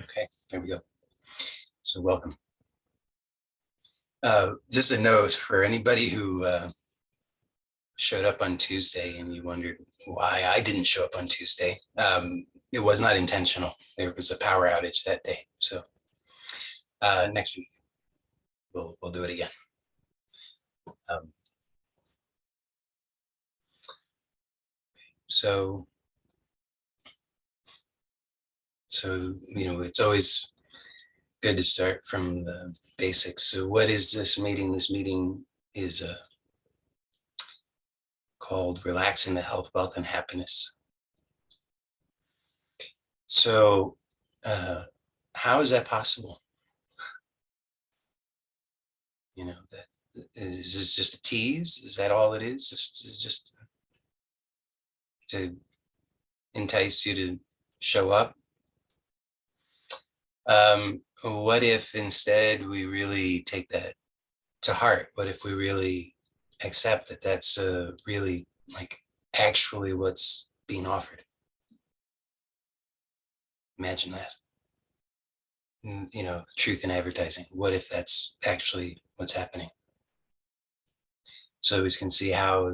Okay, there we go. So welcome. Just a note for anybody who showed up on Tuesday and you wondered why I didn't show up on Tuesday. It was not intentional. There was a power outage that day. So next week, we'll do it again. So, it's always good to start from the basics. So what is this meeting? This meeting is called Relaxing the Health, Wealth, and Happiness. So how is that possible? That is this just a tease? Is that all it is? Just to entice you to show up? What if instead we really take that to heart? What if we really accept that that's really actually what's being offered? Imagine that. Truth in advertising. What if that's actually what's happening? So we can see how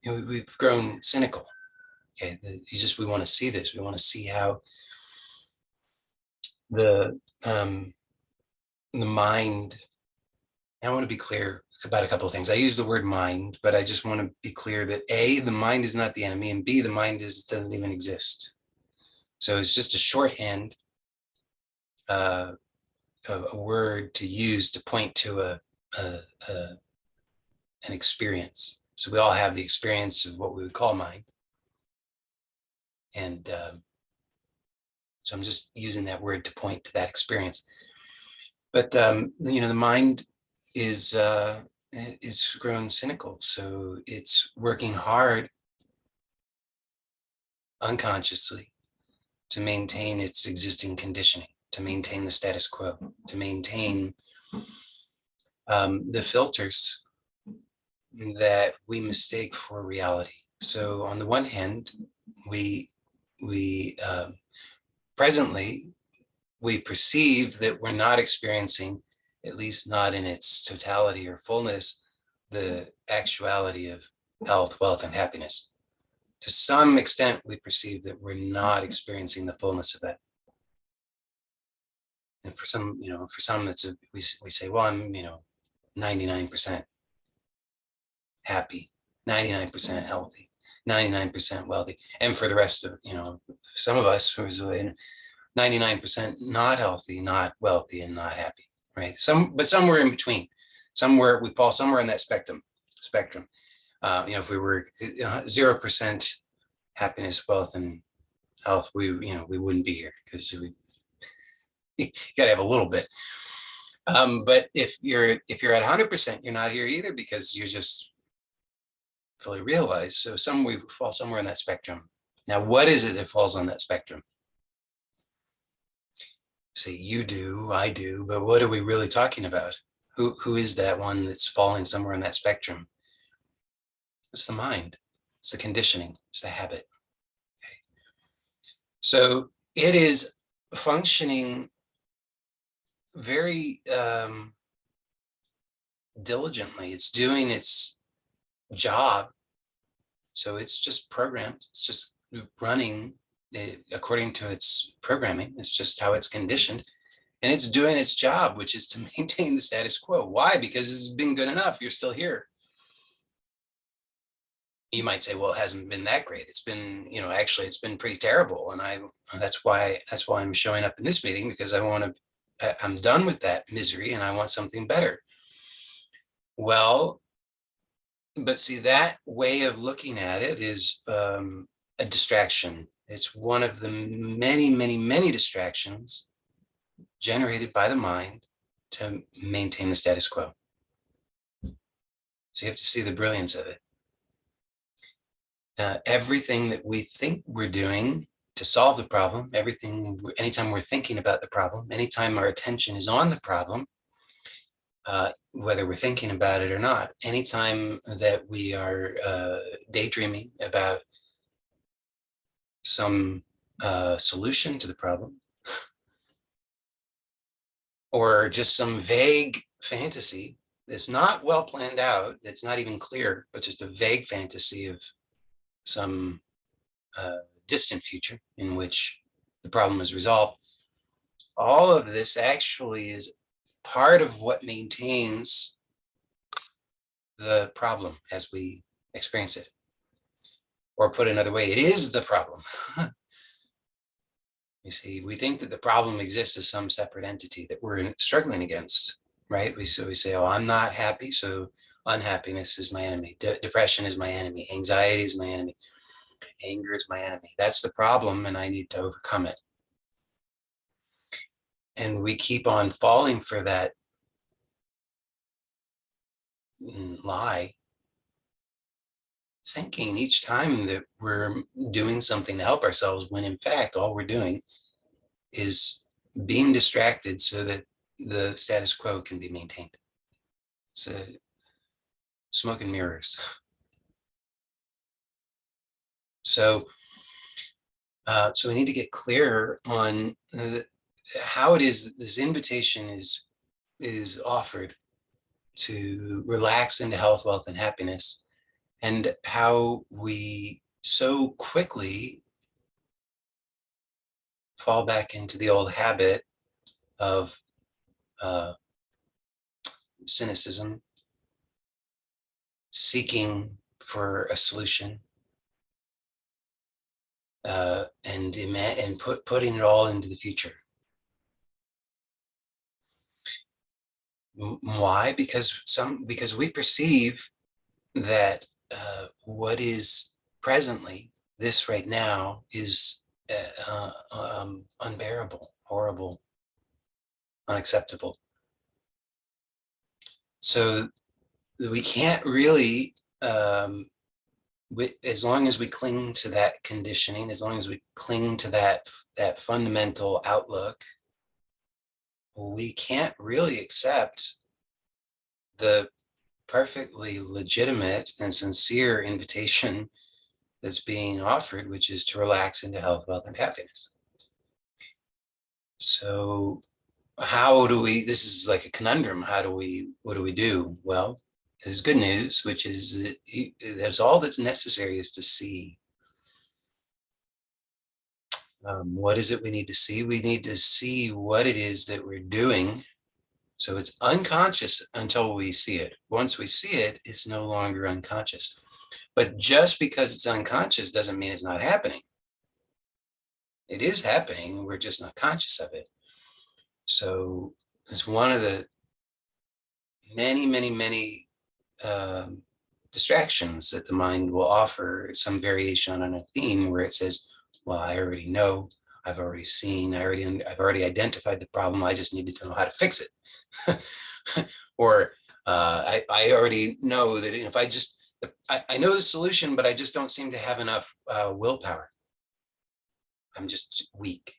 we've grown cynical. Okay, we want to see this. We want to see how the mind. I want to be clear about a couple of things. I use the word mind, but I just want to be clear that A, the mind is not the enemy, and B, the mind doesn't even exist. So it's just a shorthand, a word to use to point to an experience. So we all have the experience of what we would call mind. And so I'm just using that word to point to that experience. But, the mind is grown cynical. So it's working hard unconsciously to maintain its existing conditioning, to maintain the status quo, to maintain the filters that we mistake for reality. So on the one hand, we presently, we perceive that we're not experiencing, at least not in its totality or fullness, the actuality of health, wealth, and happiness. To some extent, we perceive that we're not experiencing the fullness of that. And for some, it's we say, well, I'm, 99% happy, 99% healthy, 99% wealthy. And for the rest of, some of us who's 99% not healthy, not wealthy, and not happy, right? But somewhere in between, we fall somewhere in that spectrum. If we were 0% happiness, wealth, and health, we wouldn't be here, because you got to have a little bit. But if you're at 100%, you're not here either, because you're just fully realized. So we fall somewhere in that spectrum. Now, what is it that falls on that spectrum? Say you do, I do, but what are we really talking about? Who is that one that's falling somewhere in that spectrum? It's the mind. It's the conditioning. It's the habit. Okay. So it is functioning very diligently. It's doing its job. So it's just programmed. It's just running according to its programming. It's just how it's conditioned. And it's doing its job, which is to maintain the status quo. Why? Because it's been good enough. You're still here. You might say, well, it hasn't been that great. It's been, actually, it's been pretty terrible. And that's why I'm showing up in this meeting, because I'm done with that misery and I want something better. Well, but see, that way of looking at it is a distraction. It's one of the many, many, many distractions generated by the mind to maintain the status quo. So you have to see the brilliance of it. Everything that we think we're doing to solve the problem, anytime we're thinking about the problem, anytime our attention is on the problem, whether we're thinking about it or not, anytime that we are daydreaming about some solution to the problem, or just some vague fantasy that's not well planned out, that's not even clear, but just a vague fantasy of some uh, distant future in which the problem is resolved. All of this actually is part of what maintains the problem as we experience it. Or put another way, it is the problem. You see, we think that the problem exists as some separate entity that we're struggling against, right? We say, oh, I'm not happy, so unhappiness is my enemy. Depression is my enemy. Anxiety is my enemy. Anger is my enemy. That's the problem, and I need to overcome it. And we keep on falling for that lie, thinking each time that we're doing something to help ourselves, when in fact, all we're doing is being distracted so that the status quo can be maintained. It's a smoke and mirrors. So we need to get clear on how it is that this invitation is offered to relax into health, wealth, and happiness, and how we so quickly fall back into the old habit of cynicism, seeking for a solution, and putting it all into the future. Why? Because we perceive that what is presently, this right now, is unbearable, horrible, unacceptable. So we can't really, as long as we cling to that conditioning, as long as we cling to that fundamental outlook, we can't really accept the perfectly legitimate and sincere invitation that's being offered, which is to relax into health, wealth, and happiness. So how do we, this is like a conundrum. What do we do? Well, there's good news, which is that that's all that's necessary is to see. What is it we need to see? We need to see what it is that we're doing. So it's unconscious until we see it. Once we see it, it's no longer unconscious. But just because it's unconscious doesn't mean it's not happening. It is happening. We're just not conscious of it. So it's one of the many, many, many distractions that the mind will offer, some variation on a theme where it says, well, I already know, I've already seen, I've already identified the problem. I just needed to know how to fix it. Or I already know that if I know the solution, but I just don't seem to have enough willpower. I'm just weak.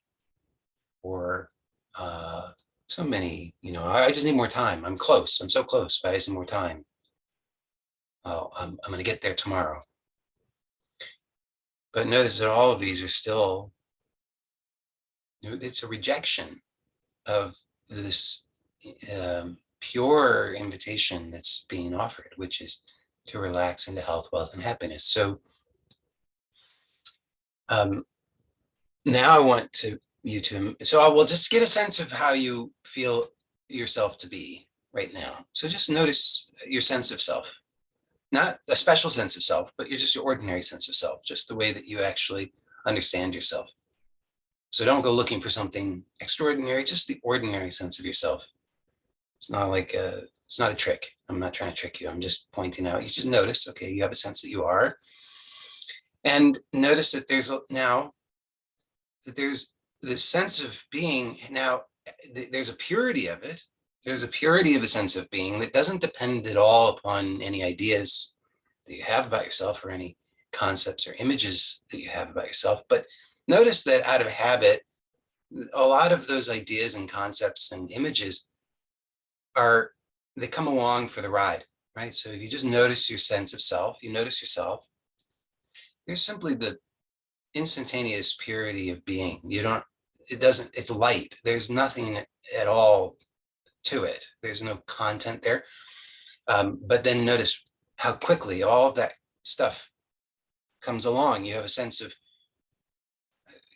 Or so many, I just need more time. I'm close. I'm so close, but I just need more time. Oh, I'm going to get there tomorrow. But notice that all of these are still, it's a rejection of this pure invitation that's being offered, which is to relax into health, wealth, and happiness. So now I want you to, so I will just get a sense of how you feel yourself to be right now. So just notice your sense of self, not a special sense of self, but just your ordinary sense of self, just the way that you actually understand yourself. So don't go looking for something extraordinary, just the ordinary sense of yourself. It's not like it's not a trick. I'm not trying to trick you. I'm just pointing out, you just notice, okay, you have a sense that you are. And notice that there's this sense of being. Now, there's a purity of it. There's a purity of a sense of being that doesn't depend at all upon any ideas that you have about yourself or any concepts or images that you have about yourself. But notice that out of habit, a lot of those ideas and concepts and images they come along for the ride, right? So if you just notice your sense of self, you notice yourself, you're simply the instantaneous purity of being. You don't, it doesn't, it's light. There's nothing at all to it. There's no content there. But then notice how quickly all of that stuff comes along. You have a sense of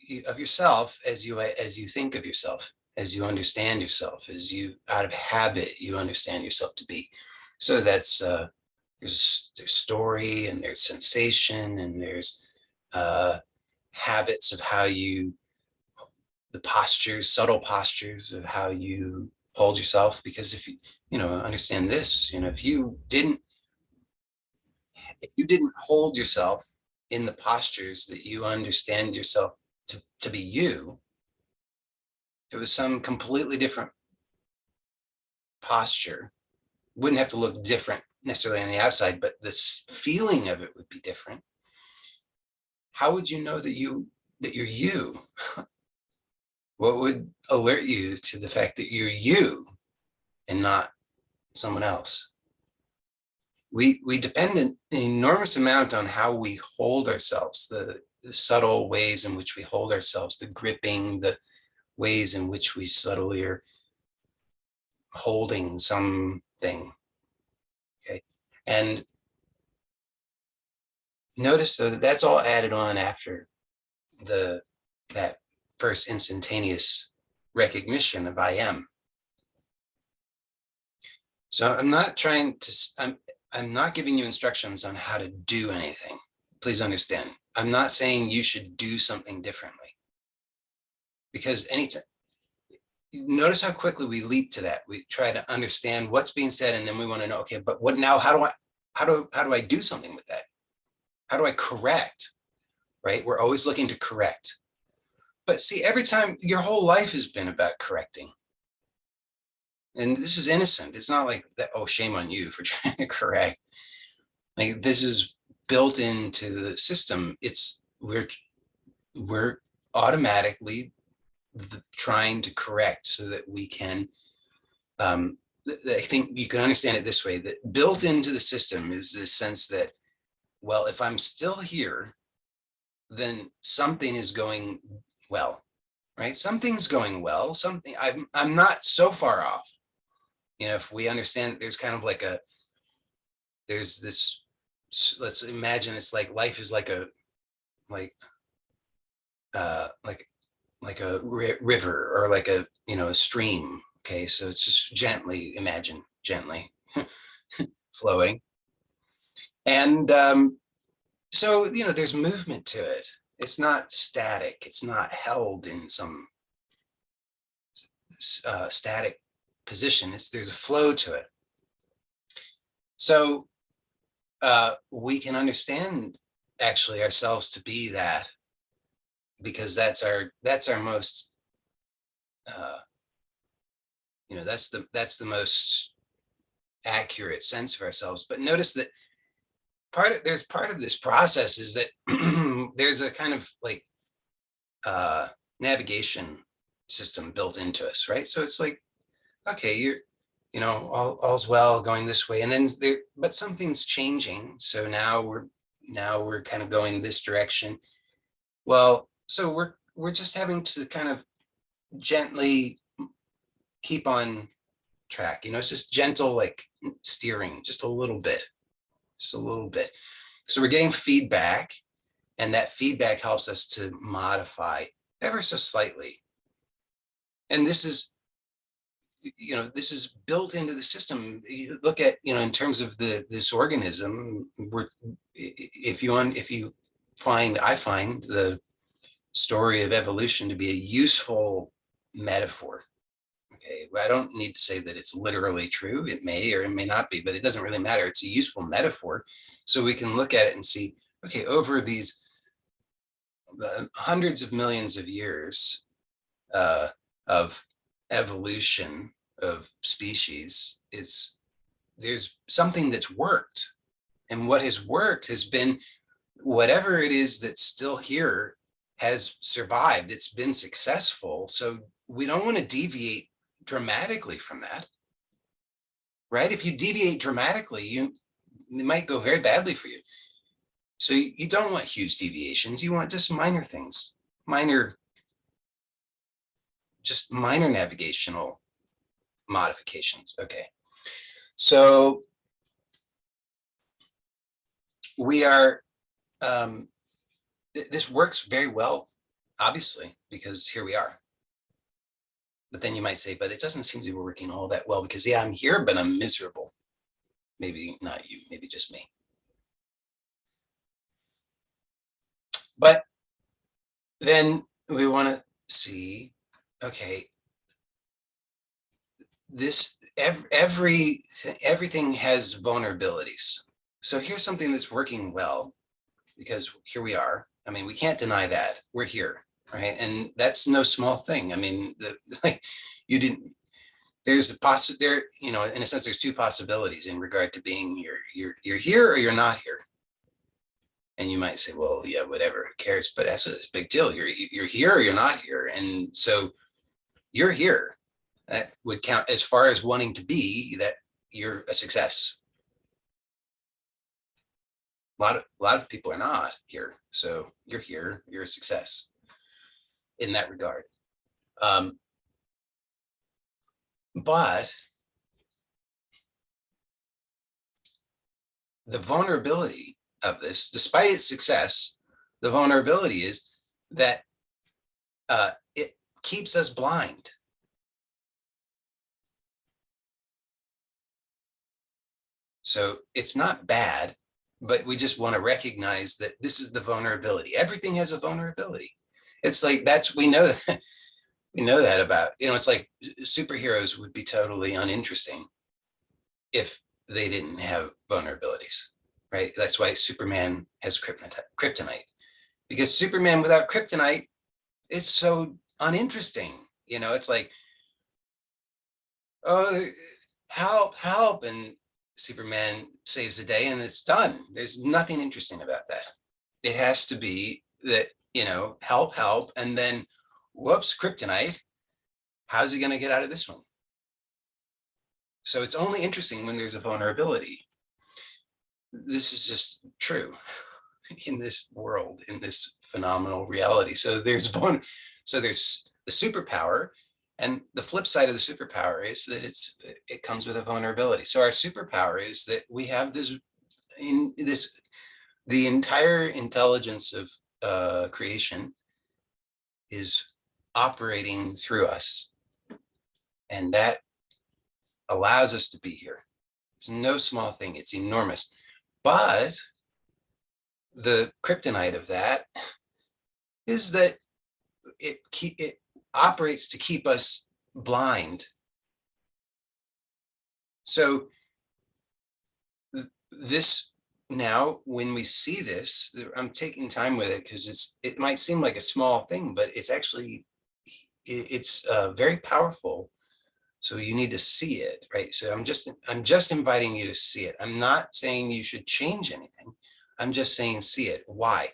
yourself as you think of yourself, as you understand yourself, as you out of habit you understand yourself to be. So that's there's story and there's sensation and there's habits of how you, the postures, subtle postures of how you hold yourself. Because if you know, understand this, you know, if you didn't hold yourself in the postures that you understand yourself to be you, if it was some completely different posture, wouldn't have to look different necessarily on the outside, but this feeling of it would be different. How would you know that you're you? What would alert you to the fact that you're you and not someone else? We depend an enormous amount on how we hold ourselves, the subtle ways in which we hold ourselves, the gripping, the ways in which we subtly are holding something. Okay. And notice though that that's all added on after that first instantaneous recognition of I am. So I'm not trying to, I'm not giving you instructions on how to do anything. Please understand. I'm not saying you should do something differently. Because anytime, notice how quickly we leap to that. We try to understand what's being said, and then we want to know, okay, but what now? How do I do something with that? How do I correct? Right? We're always looking to correct. But see, every time, your whole life has been about correcting. And this is innocent. It's not like that, oh, shame on you for trying to correct. Like, this is built into the system. It's we're automatically trying to correct so that we can, I think you can understand it this way, that built into the system is this sense that, well, if I'm still here, then something is going well, right? Something's going well. Something, I'm not so far off. You know, if we understand, there's kind of like there's this, let's imagine it's like life is like like uh like a river, or like a, you know, a stream. Okay, so it's just gently, imagine gently flowing. And so, you know, there's movement to it. It's not static. It's not held in some static position. There's a flow to it. So we can understand actually ourselves to be that, because that's our most you know, that's the most accurate sense of ourselves. But notice that there's part of this process is that there's a kind of like navigation system built into us, right? So it's like, okay, you know, all's well, going this way, and then but something's changing. So now we're kind of going this direction. Well, so we're just having to kind of gently keep on track. You know, it's just gentle, like steering, just a little bit, just a little bit. So we're getting feedback, and that feedback helps us to modify ever so slightly. And this is, you know, this is built into the system. You look at, you know, in terms of this organism, if you find, I find the story of evolution to be a useful metaphor. Okay, I don't need to say that it's literally true. It may or it may not be, but it doesn't really matter. It's a useful metaphor. So we can look at it and see, okay, over these hundreds of millions of years of evolution of species, there's something that's worked. And what has worked has been whatever it is that's still here has survived. It's been successful. So we don't want to deviate dramatically from that, right? If you deviate dramatically, it might go very badly for you. So you don't want huge deviations. You want just minor things, minor, just minor navigational modifications. Okay. So we are, this works very well, obviously, because here we are. But then you might say, but it doesn't seem to be working all that well because, yeah, I'm here, but I'm miserable. Maybe not you, maybe just me. But then we want to see, okay, this everything has vulnerabilities. So here's something that's working well because here we are. I mean, we can't deny that we're here, right? And that's no small thing. I mean, like you didn't. There's a there. You know, in a sense, there's two possibilities in regard to being here. You're here or you're not here. And you might say, well, yeah, whatever, who cares? But that's a big deal. You're here or you're not here, and so you're here. That would count as far as wanting to be that you're a success. A lot of people are not here, so you're here. You're a success in that regard. But the vulnerability of this, despite its success, the vulnerability is that it keeps us blind. So it's not bad, but we just want to recognize that this is the vulnerability. Everything has a vulnerability. It's like we know that we know that about, it's like superheroes would be totally uninteresting if they didn't have vulnerabilities, right? That's why Superman has kryptonite, because Superman without kryptonite is so uninteresting. It's like, oh, help, help. And Superman saves the day and it's done. There's nothing interesting about that. It has to be that, help, help. And then, whoops, kryptonite. How's he going to get out of this one? So it's only interesting when there's a vulnerability. This is just true in this world, in this phenomenal reality. So there's the superpower, and the flip side of the superpower is that it comes with a vulnerability. So our superpower is that we have the entire intelligence of creation is operating through us, and that allows us to be here. It's no small thing. It's enormous. But the kryptonite of that is that it operates to keep us blind. So this now, when we see this, I'm taking time with it because it might seem like a small thing, but it's actually it's very powerful. So you need to see it, right? So I'm just inviting you to see it. I'm not saying you should change anything. I'm just saying see it. Why?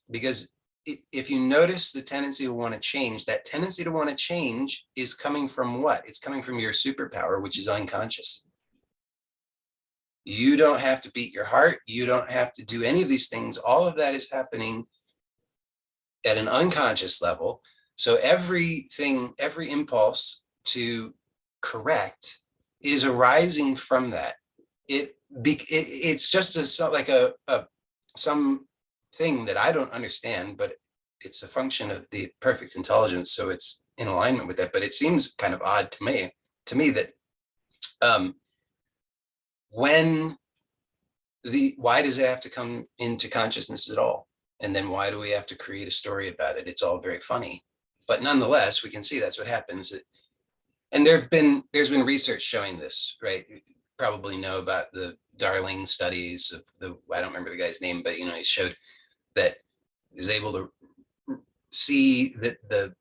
Because if you notice the tendency to want to change, that tendency to want to change is coming from what? It's coming from your superpower, which is unconscious. You don't have to beat your heart. You don't have to do any of these things. All of that is happening at an unconscious level. So everything, every impulse to correct is arising from that. It's just some thing that I don't understand, but it's a function of the perfect intelligence. So it's in alignment with that. But it seems kind of odd to me that why does it have to come into consciousness at all? And then why do we have to create a story about it? It's all very funny, but nonetheless, we can see that's what happens. And there's been research showing this, right? You probably know about the Darling studies of I don't remember the guy's name, but he showed that is able to see that the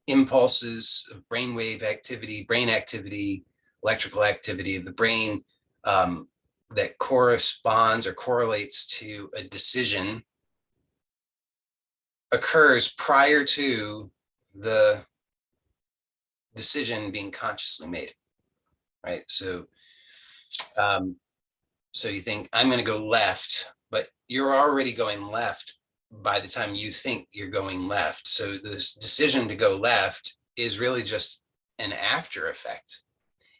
impulses of brainwave activity, brain activity, electrical activity of the brain that corresponds or correlates to a decision occurs prior to the decision being consciously made, right? So you think I'm going to go left, but you're already going left by the time you think you're going left. So this decision to go left is really just an after effect.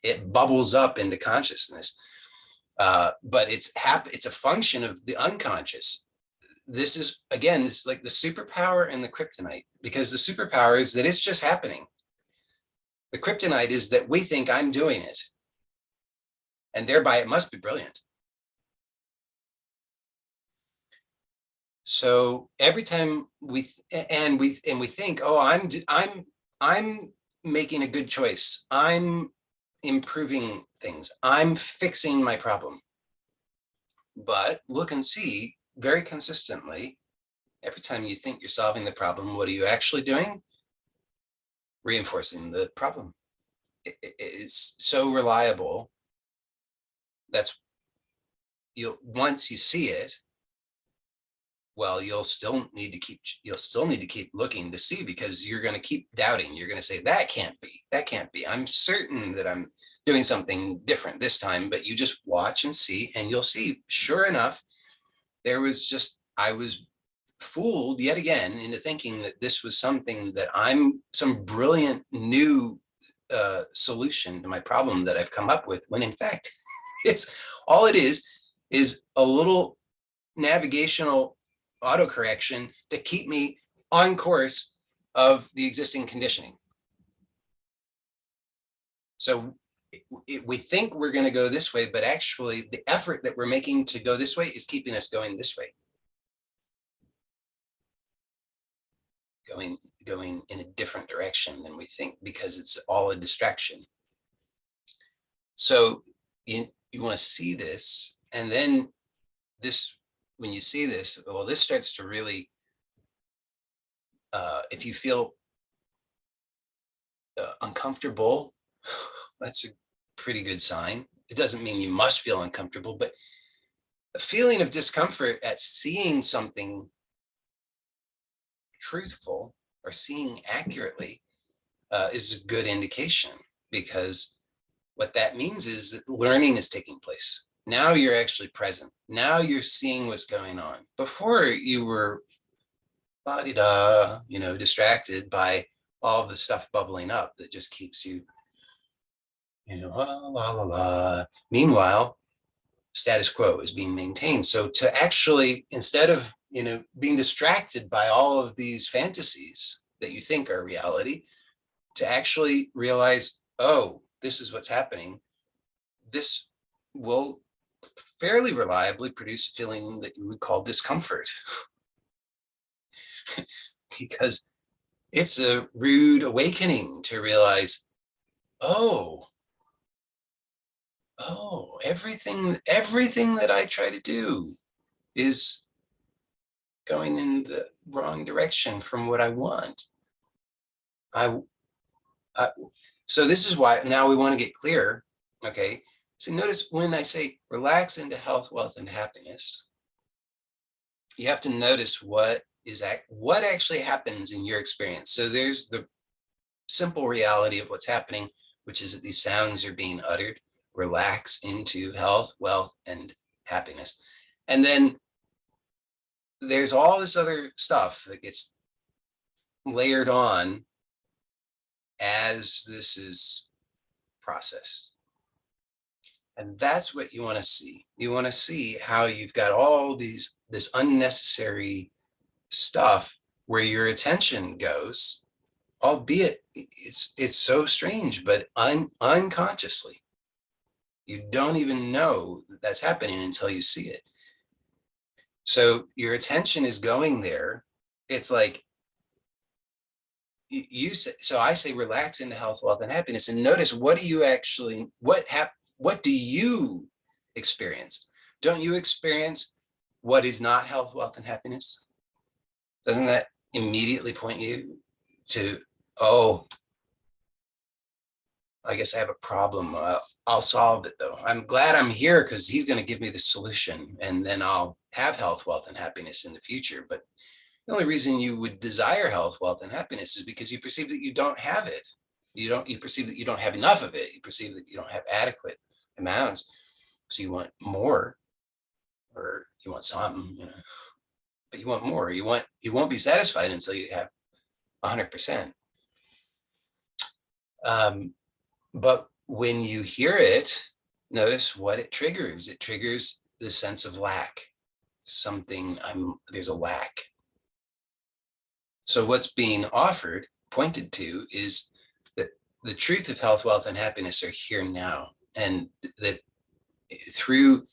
It bubbles up into consciousness, but it's a function of the unconscious. This is, again, this is like the superpower and the kryptonite, because the superpower is that it's just happening. The kryptonite is that we think I'm doing it, and thereby it must be brilliant. So every time we think, oh, I'm making a good choice, I'm improving things, I'm fixing my problem. But look and see, very consistently, every time you think you're solving the problem, what are you actually doing? Reinforcing the problem. It's so reliable. That's, once you see it, well, you'll still need to keep looking to see, because you're going to keep doubting. You're going to say, that can't be. I'm certain that I'm doing something different this time. But you just watch and see, and you'll see, sure enough, I was fooled yet again into thinking that this was something that some brilliant new solution to my problem that I've come up with, when in fact, all it is a little navigational autocorrection to keep me on course of the existing conditioning. So we think we're going to go this way, but actually the effort that we're making to go this way is keeping us going this way. Going in a different direction than we think, because it's all a distraction. So you want to see this, and then when you see this, well, this starts to really, if you feel uncomfortable, that's a pretty good sign. It doesn't mean you must feel uncomfortable, but a feeling of discomfort at seeing something truthful or seeing accurately is a good indication, because what that means is that learning is taking place. Now you're actually present. Now you're seeing what's going on. Before, you were distracted by all the stuff bubbling up that just keeps you, la, la, la, la. Meanwhile, status quo is being maintained. So to actually, instead of, being distracted by all of these fantasies that you think are reality, to actually realize, oh, this is what's happening, this will fairly reliably produce a feeling that you would call discomfort. Because it's a rude awakening to realize, oh, everything that I try to do is going in the wrong direction from what I want. So this is why now we want to get clear. Okay, so notice when I say relax into health, wealth, and happiness, you have to notice what actually happens in your experience. So there's the simple reality of what's happening, which is that these sounds are being uttered. Relax into health, wealth, and happiness. And then there's all this other stuff that gets layered on as this is processed. And that's what you want to see. You want to see how you've got all this unnecessary stuff where your attention goes, albeit it's so strange, but unconsciously. You don't even know that that's happening until you see it. So your attention is going there. It's like so I say relax into health, wealth, and happiness, and notice what do you experience? Don't you experience what is not health, wealth, and happiness? Doesn't that immediately point you to, oh, I guess I have a problem. I'll solve it though. I'm glad I'm here because he's going to give me the solution, and then I'll have health, wealth, and happiness in the future. But the only reason you would desire health, wealth, and happiness is because you perceive that you don't have it. You perceive that you don't have enough of it. You perceive that you don't have adequate amounts. So you want more. or you want something, but you want more. You won't be satisfied until you have 100%. But when you hear it, notice what it triggers. It triggers the sense of lack. There's a lack. So what's being offered, pointed to, is that the truth of health, wealth, and happiness are here now. And that through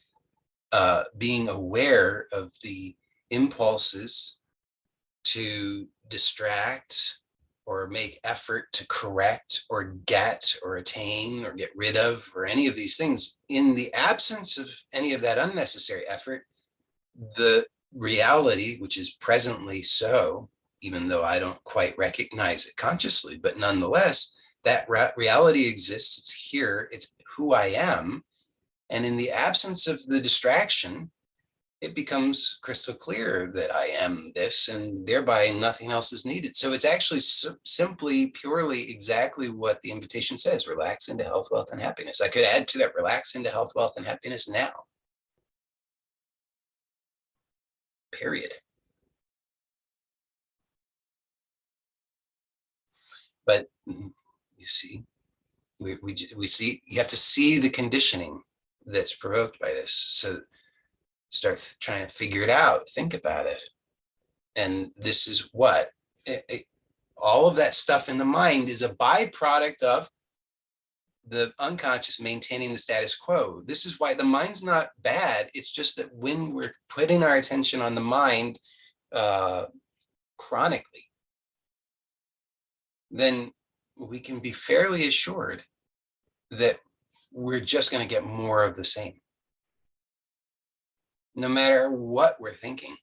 being aware of the impulses to distract or make effort to correct or get or attain or get rid of or any of these things, in the absence of any of that unnecessary effort, the reality, which is presently so, even though I don't quite recognize it consciously, but nonetheless, that reality exists. It's here. It's who I am. And in the absence of the distraction, it becomes crystal clear that I am this, and thereby nothing else is needed. So it's actually simply, purely, exactly what the invitation says: relax into health, wealth, and happiness. I could add to that: relax into health, wealth, and happiness now. Period. But you see, we see, you have to see the conditioning that's provoked by this. So start trying to figure it out, think about it. And this is what all of that stuff in the mind is a byproduct of the unconscious maintaining the status quo. This is why the mind's not bad. It's just that when we're putting our attention on the mind chronically, then we can be fairly assured that we're just going to get more of the same, no matter what we're thinking.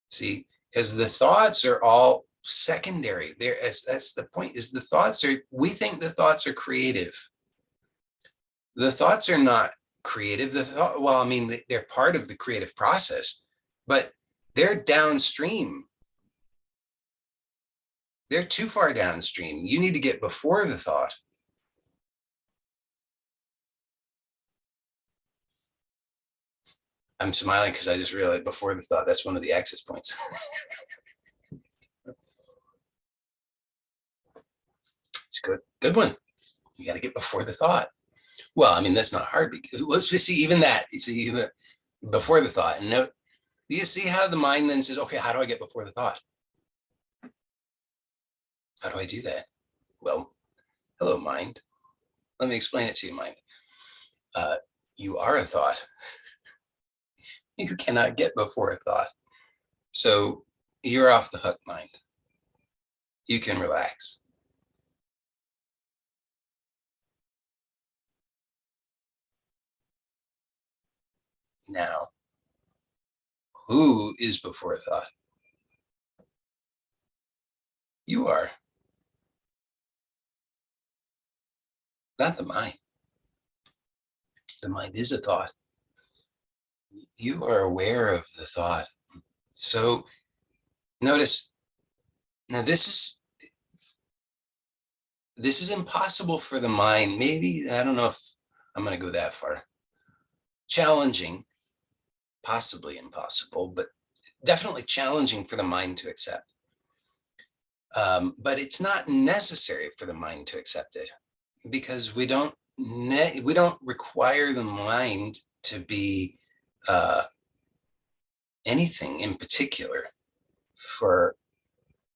See, because the thoughts are all secondary. That's the point, is the thoughts are, we think the thoughts are creative. The thoughts are not creative. Well, I mean, they're part of the creative process, but they're downstream. They're too far downstream. You need to get before the thought. I'm smiling because I just realized before the thought, that's one of the access points. It's good one. You got to get before the thought. Well, I mean, that's not hard, because let's see, even that, you see, before the thought. And note, do you see how the mind then says, okay, how do I get before the thought? How do I do that? Well, hello, mind. Let me explain it to you, mind. You are a thought. You cannot get before a thought. So you're off the hook, mind. You can relax. Now, who is before thought? You are, not the mind. The mind is a thought. You are aware of the thought. So notice, now this is impossible for the mind. Maybe, I don't know if I'm going to go that far. Challenging, possibly impossible, but definitely challenging for the mind to accept. But it's not necessary for the mind to accept it, because we don't require the mind to be anything in particular for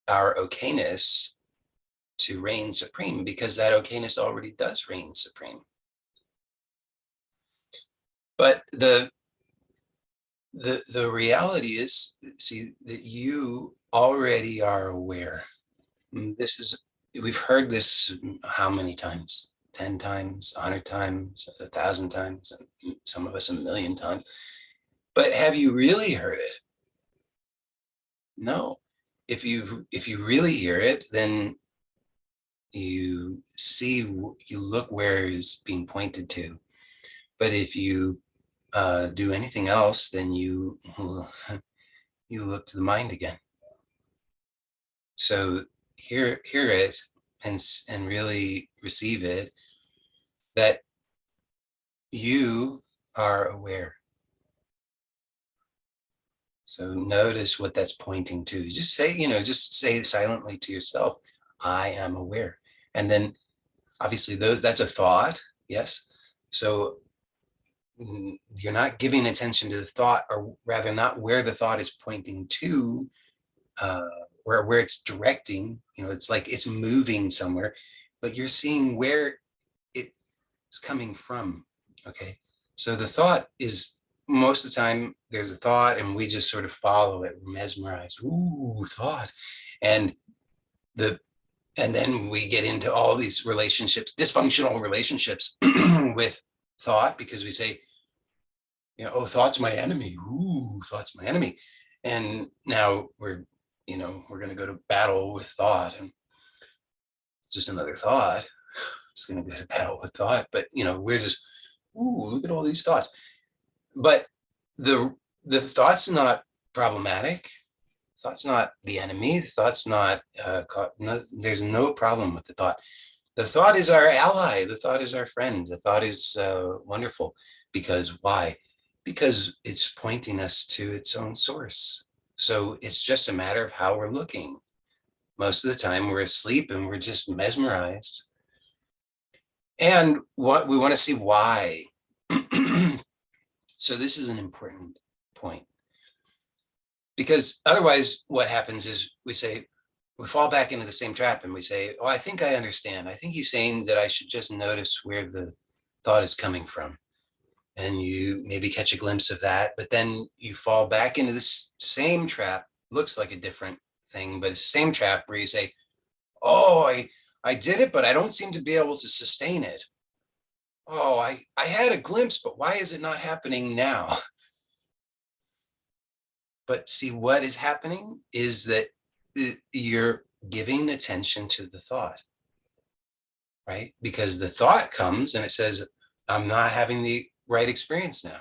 our okayness to reign supreme, because that okayness already does reign supreme. But the reality is, see, that you already are aware. We've heard this how many times? 10 times, 100 times, 1,000 times, and some of us 1,000,000 times. But have you really heard it? No. If you really hear it, then you see, you look where is being pointed to. But if you do anything else, then you look to the mind again. So hear it and really receive it, that you are aware. So notice what that's pointing to. Just say, just say silently to yourself, I am aware. And then obviously that's a thought. Yes. So you're not giving attention to the thought, or rather not where the thought is pointing to, uh, where it's directing. It's like it's moving somewhere, but you're seeing where it's coming from. Okay. So the thought is, most of the time there's a thought and we just sort of follow it, mesmerized. Ooh, thought. And the and then we get into all these relationships, dysfunctional relationships with thought, because we say, oh, thought's my enemy. Ooh, thought's my enemy. And now we're going to go to battle with thought, and it's just another thought. It's going to go to battle with thought, but we're just, ooh, look at all these thoughts. But the thought's not problematic. Thought's not the enemy. Thought's not, no, there's no problem with the thought. The thought is our ally. The thought is our friend. The thought is wonderful. Because why? Because it's pointing us to its own source. So it's just a matter of how we're looking. Most of the time we're asleep and we're just mesmerized. And what we want to see why. So this is an important point, because otherwise what happens is we fall back into the same trap and we say, oh, I think I understand. I think he's saying that I should just notice where the thought is coming from. And you maybe catch a glimpse of that, but then you fall back into this same trap. Looks like a different thing, but it's the same trap where you say, oh, I did it, but I don't seem to be able to sustain it. Oh, I had a glimpse, but why is it not happening now? But see, what is happening is that you're giving attention to the thought, right? Because the thought comes and it says, I'm not having the right experience now.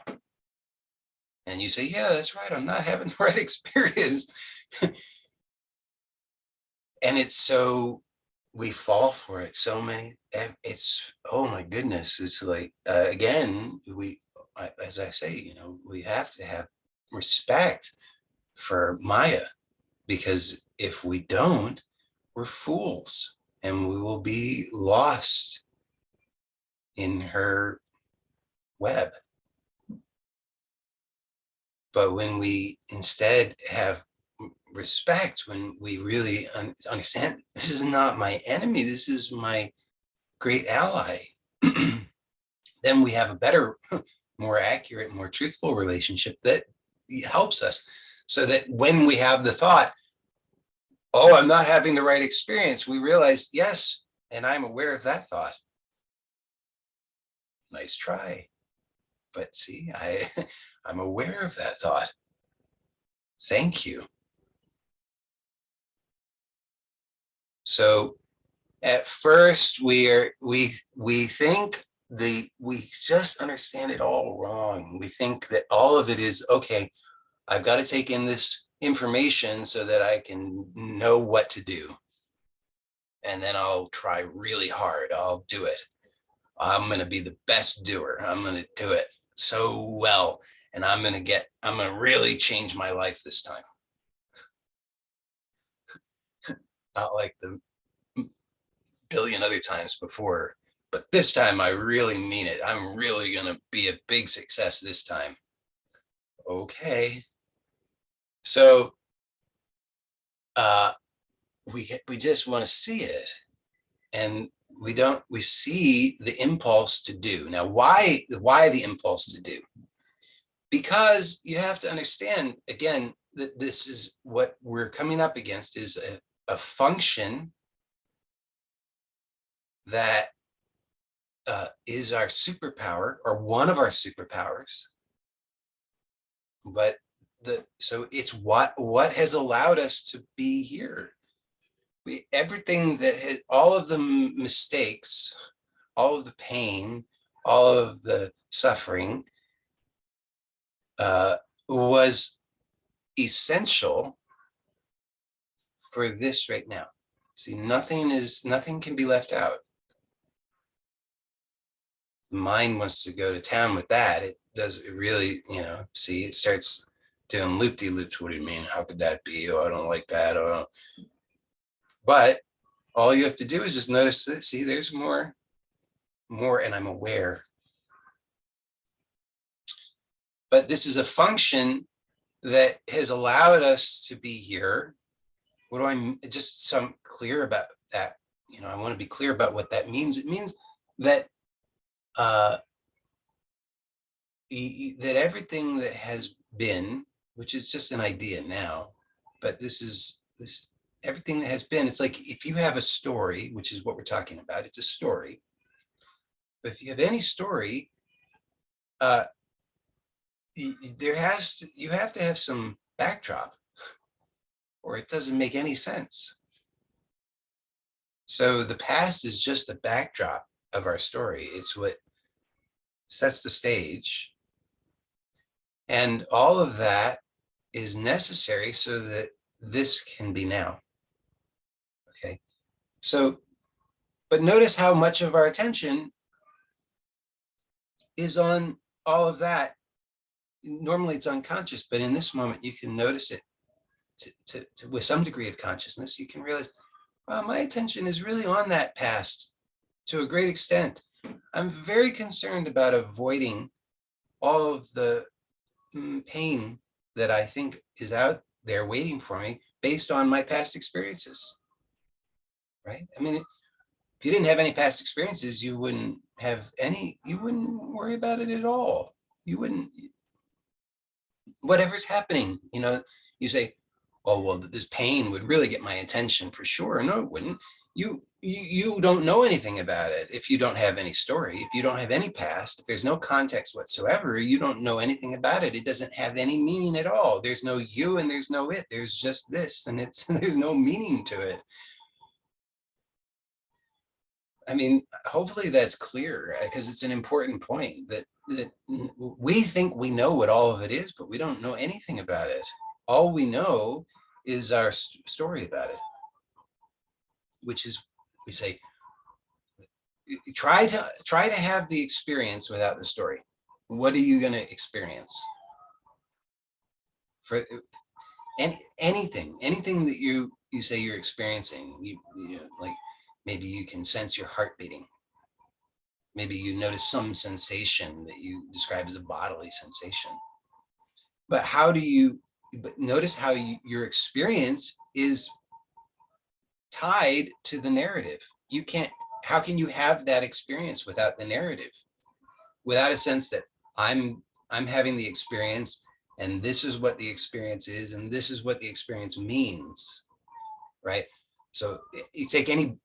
And you say, yeah, that's right, I'm not having the right experience. And it's so, we fall for it so many, it's, oh my goodness, it's like, again, as I say, we have to have respect for Maya, because if we don't, we're fools and we will be lost in her web. But when we instead have respect, when we really understand, this is not my enemy, this is my great ally, then we have a better, more accurate, more truthful relationship that helps us. So that when we have the thought, oh, I'm not having the right experience, we realize, yes, and I'm aware of that thought. Nice try. But see, I'm aware of that thought. Thank you. So at first we think we just understand it all wrong. We think that all of it is, okay, I've got to take in this information so that I can know what to do. And then I'll try really hard. I'll do it. I'm going to be the best doer. I'm going to do it so well. And I'm going to really change my life this time. Not like the billion other times before, but this time I really mean it. I'm really going to be a big success this time. Okay. So we just want to see it, and we see the impulse to do. Now, why the impulse to do? Because you have to understand, again, that this is what we're coming up against, is a function that is our superpower, or one of our superpowers. But so it's what has allowed us to be here. Everything that has, all of the mistakes, all of the pain, all of the suffering, was essential for this right now. See, nothing can be left out. The mind wants to go to town with that. It does, it really, see, it starts doing loop-de-loops. What do you mean? How could that be? Oh, I don't like that. Oh. But all you have to do is just notice that, see, there's more, and I'm aware. But this is a function that has allowed us to be here. What do I, just so I'm clear about that, I want to be clear about what that means. It means that that everything that has been, which is just an idea now, but this everything that has been, it's like if you have a story, which is what we're talking about, it's a story. But if you have any story, you have to have some backdrop, or it doesn't make any sense. So the past is just the backdrop of our story. It's what sets the stage. And all of that is necessary so that this can be now. Okay. So, but notice how much of our attention is on all of that. Normally it's unconscious, but in this moment you can notice it with some degree of consciousness. You can realize, wow, my attention is really on that past to a great extent. I'm very concerned about avoiding all of the pain that I think is out there waiting for me based on my past experiences, right? I mean, if you didn't have any past experiences, you wouldn't worry about it at all. You wouldn't, whatever's happening, you say, oh, well, this pain would really get my attention for sure. No, it wouldn't. You don't know anything about it if you don't have any story, if you don't have any past, if there's no context whatsoever, you don't know anything about it. It doesn't have any meaning at all. There's no you and there's no it. There's just this, and there's no meaning to it. I mean, hopefully that's clear, because it's an important point that we think we know what all of it is, but we don't know anything about it. All we know is our story about it, which is, we say, try to have the experience without the story. What are you going to experience? For anything that you say you're experiencing, like maybe you can sense your heart beating. Maybe you notice some sensation that you describe as a bodily sensation. But notice how your experience is tied to the narrative. How can you have that experience without the narrative? Without a sense that I'm having the experience, and this is what the experience is, and this is what the experience means, right? So you take anything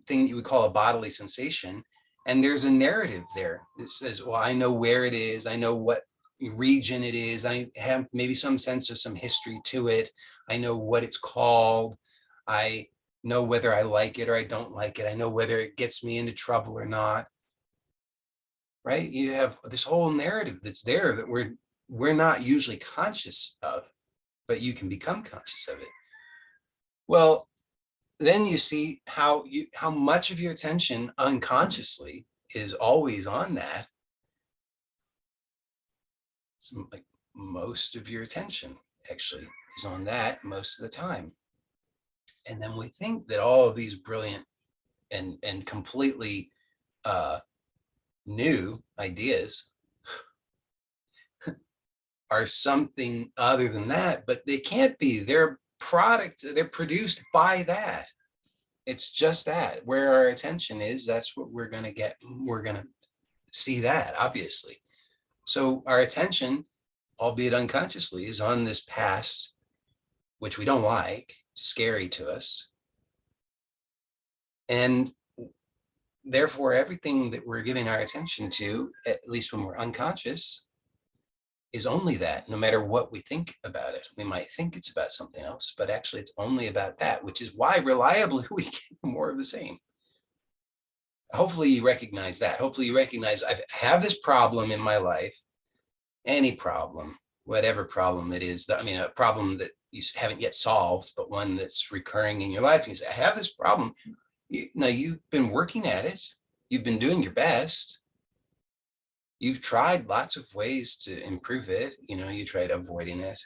that you would call a bodily sensation, and there's a narrative there that says, well, I know where it is, I know what region it is, I have maybe some sense of some history to it, I know what it's called, I know whether I like it or I don't like it, I know whether it gets me into trouble or not, right? You have this whole narrative that's there that we're not usually conscious of, but you can become conscious of it. Well, then you see how much of your attention unconsciously is always on that. So like most of your attention actually is on that most of the time. And then we think that all of these brilliant and completely new ideas are something other than that, but they can't be. They're produced by that. It's just that where our attention is, that's what we're going to get. We're going to see that, obviously. So our attention, albeit unconsciously, is on this past, which we don't like, scary to us. And therefore, everything that we're giving our attention to, at least when we're unconscious, is only that, no matter what we think about it. We might think it's about something else, but actually it's only about that, which is why reliably we get more of the same. Hopefully you recognize that. Hopefully you recognize I have this problem in my life, any problem, whatever problem it is, I mean, a problem that you haven't yet solved, but one that's recurring in your life. You say, I have this problem. Now you've been working at it. You've been doing your best. You've tried lots of ways to improve it. You tried avoiding it.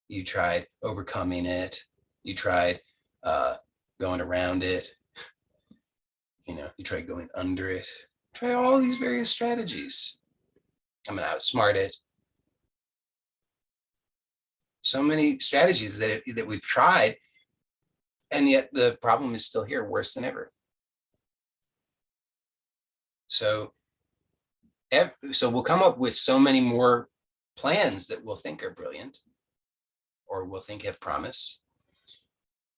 You tried overcoming it. You tried going around it. You tried going under it. Try all these various strategies. I'm going to outsmart it. So many strategies that we've tried, and yet the problem is still here, worse than ever. So we'll come up with so many more plans that we'll think are brilliant, or we'll think have promise.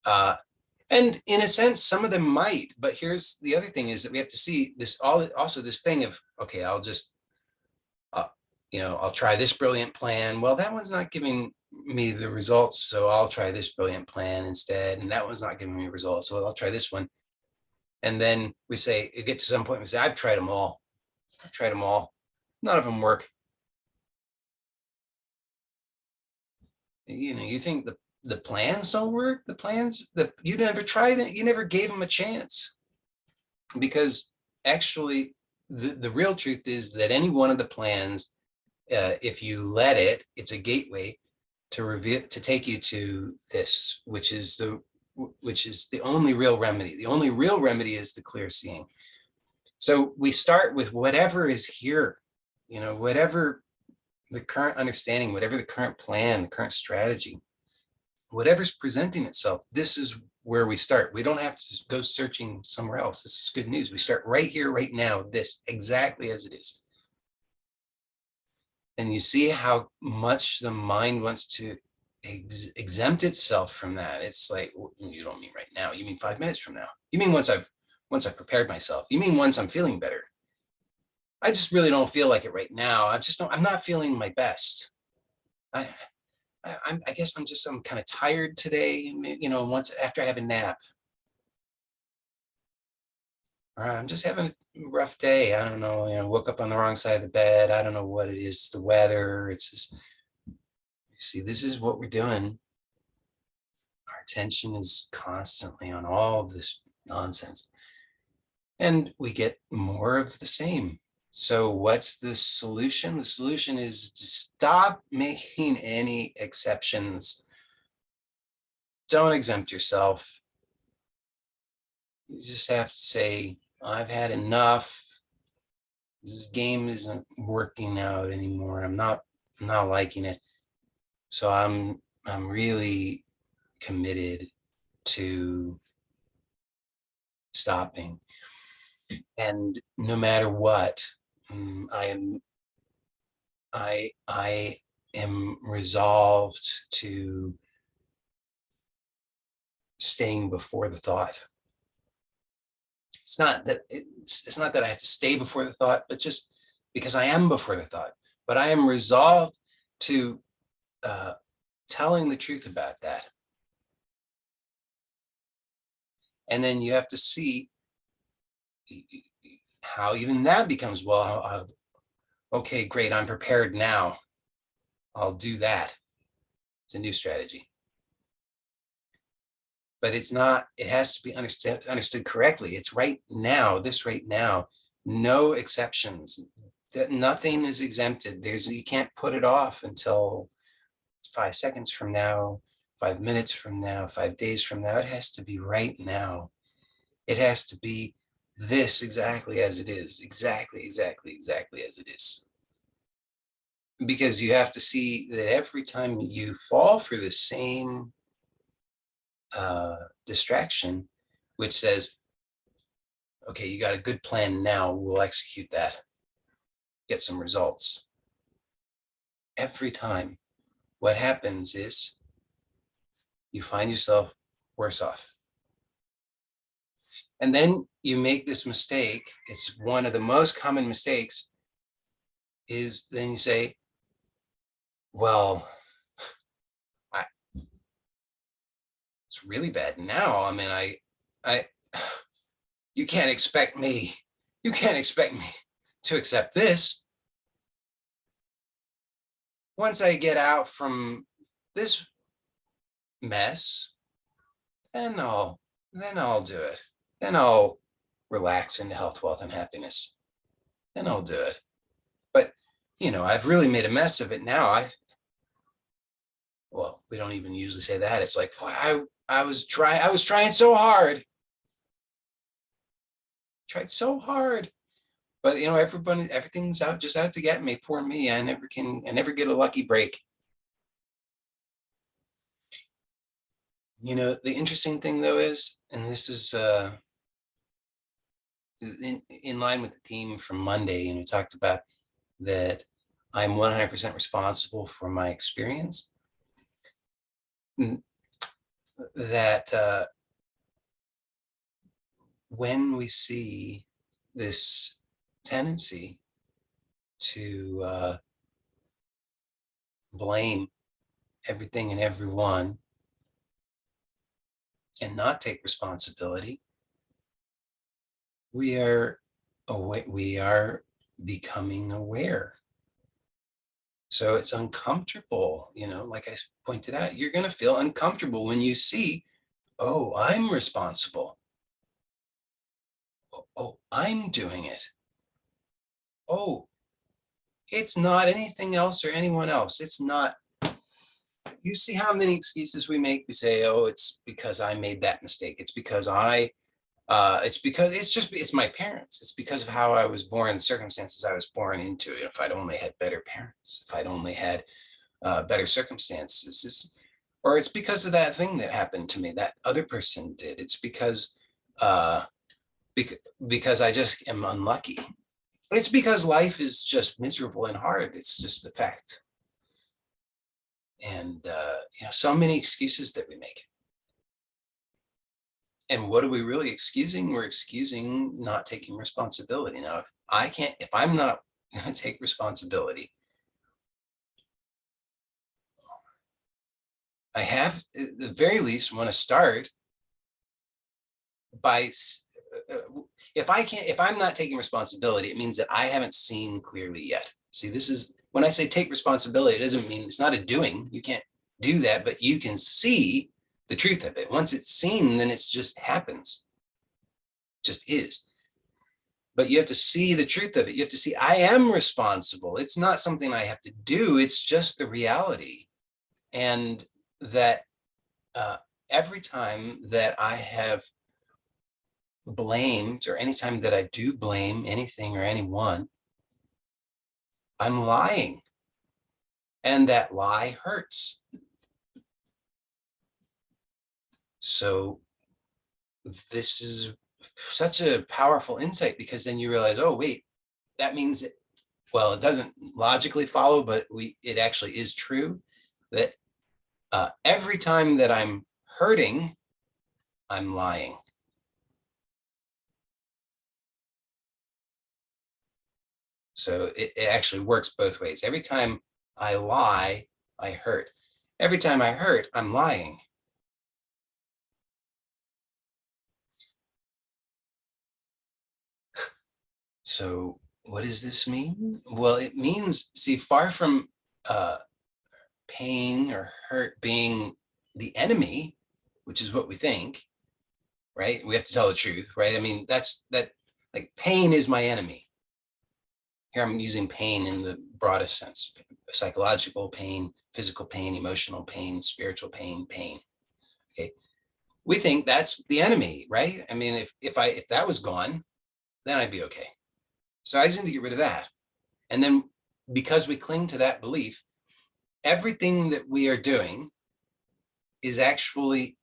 And in a sense, some of them might, but here's the other thing is that we have to see this also this thing of, okay, I'll just, I'll try this brilliant plan. Well, that one's not giving me the results, so I'll try this brilliant plan instead. And that one's not giving me results, so I'll try this one. And then we get to some point and we say, I've tried them all. I've tried them all. None of them work. You think the plans don't work? The plans that you never tried it, you never gave them a chance. Because actually, the real truth is that any one of the plans, if you let it, it's a gateway to take you to this, which is the only real remedy. The only real remedy is the clear seeing. So we start with whatever is here, whatever the current understanding, whatever the current plan, the current strategy, whatever's presenting itself, this is where we start. We don't have to go searching somewhere else. This is good news. We start right here, right now, this exactly as it is. And you see how much the mind wants to exempt itself from that. It's like, you don't mean right now. You mean 5 minutes from now. You mean once I've prepared myself. You mean once I'm feeling better. I just really don't feel like it right now. I'm not feeling my best. I guess I'm kind of tired today, once after I have a nap. Or I'm just having a rough day. I don't know, woke up on the wrong side of the bed. I don't know what it is, the weather. It's this, you see, this is what we're doing. Our attention is constantly on all of this nonsense. And we get more of the same. So what's the solution? The solution is to stop making any exceptions. Don't exempt yourself. You just have to say, I've had enough. This game isn't working out anymore. I'm not liking it. So I'm really committed to stopping. And no matter what, I am resolved to staying before the thought. It's not that I have to stay before the thought, but just because I am before the thought. But I am resolved to telling the truth about that. And then you have to see how even that becomes, well, okay, great, I'm prepared now. I'll do that. It's a new strategy. But it's not, it has to be understood correctly. It's right now, this right now, no exceptions, that nothing is exempted. You can't put it off until 5 seconds from now, 5 minutes from now, 5 days from now. It has to be right now. It has to be this exactly as it is, exactly as it is. Because you have to see that every time you fall for the same distraction, which says, okay, you got a good plan now, we'll execute that, get some results. Every time, what happens is you find yourself worse off. And then you make this mistake. It's one of the most common mistakes, is then you say, well, it's really bad now. I mean, you can't expect me to accept this. Once I get out from this mess, then I'll do it. Then I'll relax into health, wealth, and happiness. Then I'll do it. But I've really made a mess of it now. well, we don't even usually say that. It's like, well, I was trying so hard, tried so hard. But everything's out to get me. Poor me. I never get a lucky break. The interesting thing though is, and this is in line with the theme from Monday, talked about that I'm 100% responsible for my experience. That when we see this tendency to blame everything and everyone and not take responsibility, we are becoming aware. So it's uncomfortable, like I pointed out, you're going to feel uncomfortable when you see, oh, I'm responsible. Oh, I'm doing it. Oh, it's not anything else or anyone else. It's not. You see how many excuses we make? We say, oh, it's because I made that mistake. It's because it's my parents. It's because of how I was born, the circumstances I was born into. If I'd only had better parents, if I'd only had better circumstances, or it's because of that thing that happened to me, that other person did. It's uh, because I just am unlucky. It's because life is just miserable and hard. It's just a fact. And so many excuses that we make. And what are we really excusing? We're excusing not taking responsibility. Now, if I'm not going to take responsibility, I have, at the very least, want to start by, if I'm not taking responsibility, it means that I haven't seen clearly yet. See, this is, when I say take responsibility, it doesn't mean, it's not a doing. You can't do that, but you can see the truth of it. Once it's seen, then it just happens, just is. But you have to see the truth of it. You have to see, I am responsible. It's not something I have to do. It's just the reality. And that every time that I have blamed, or anytime that I do blame anything or anyone, I'm lying. And that lie hurts. So this is such a powerful insight, because then you realize, oh, wait, that means it, well, it doesn't logically follow, but it actually is true that every time that I'm hurting, I'm lying. So it actually works both ways. Every time I lie, I hurt. Every time I hurt, I'm lying. So what does this mean? Well, it means, see, far from pain or hurt being the enemy, which is what we think, right? We have to tell the truth, right? I mean, like, pain is my enemy. Here I'm using pain in the broadest sense: psychological pain, physical pain, emotional pain, spiritual pain, pain. Okay. We think that's the enemy, right? I mean, if that was gone, then I'd be okay. So I just need to get rid of that. And then, because we cling to that belief, everything that we are doing is actually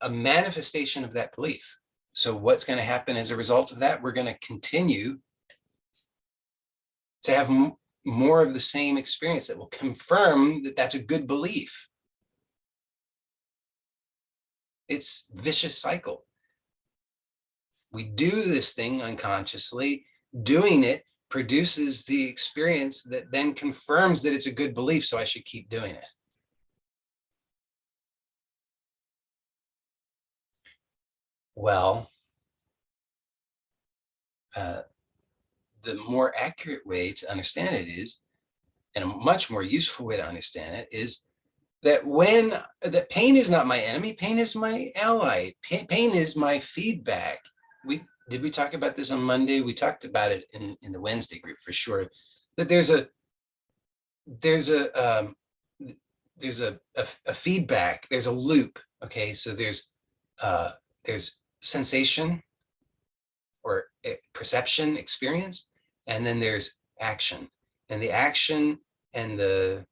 a manifestation of that belief. So what's going to happen as a result of that? We're going to continue to have more of the same experience that will confirm that that's a good belief. It's a vicious cycle. We do this thing unconsciously. Doing it produces the experience that then confirms that it's a good belief, so I should keep doing it. Well, the more accurate way to understand it is, and a much more useful way to understand it is, that pain is not my enemy, pain is my ally. Pain is my feedback. Did we talk about this on Monday? We talked about it in the Wednesday group for sure, that there's a a feedback, there's a loop. Okay, so there's sensation or perception, experience, and then there's action. And the action and the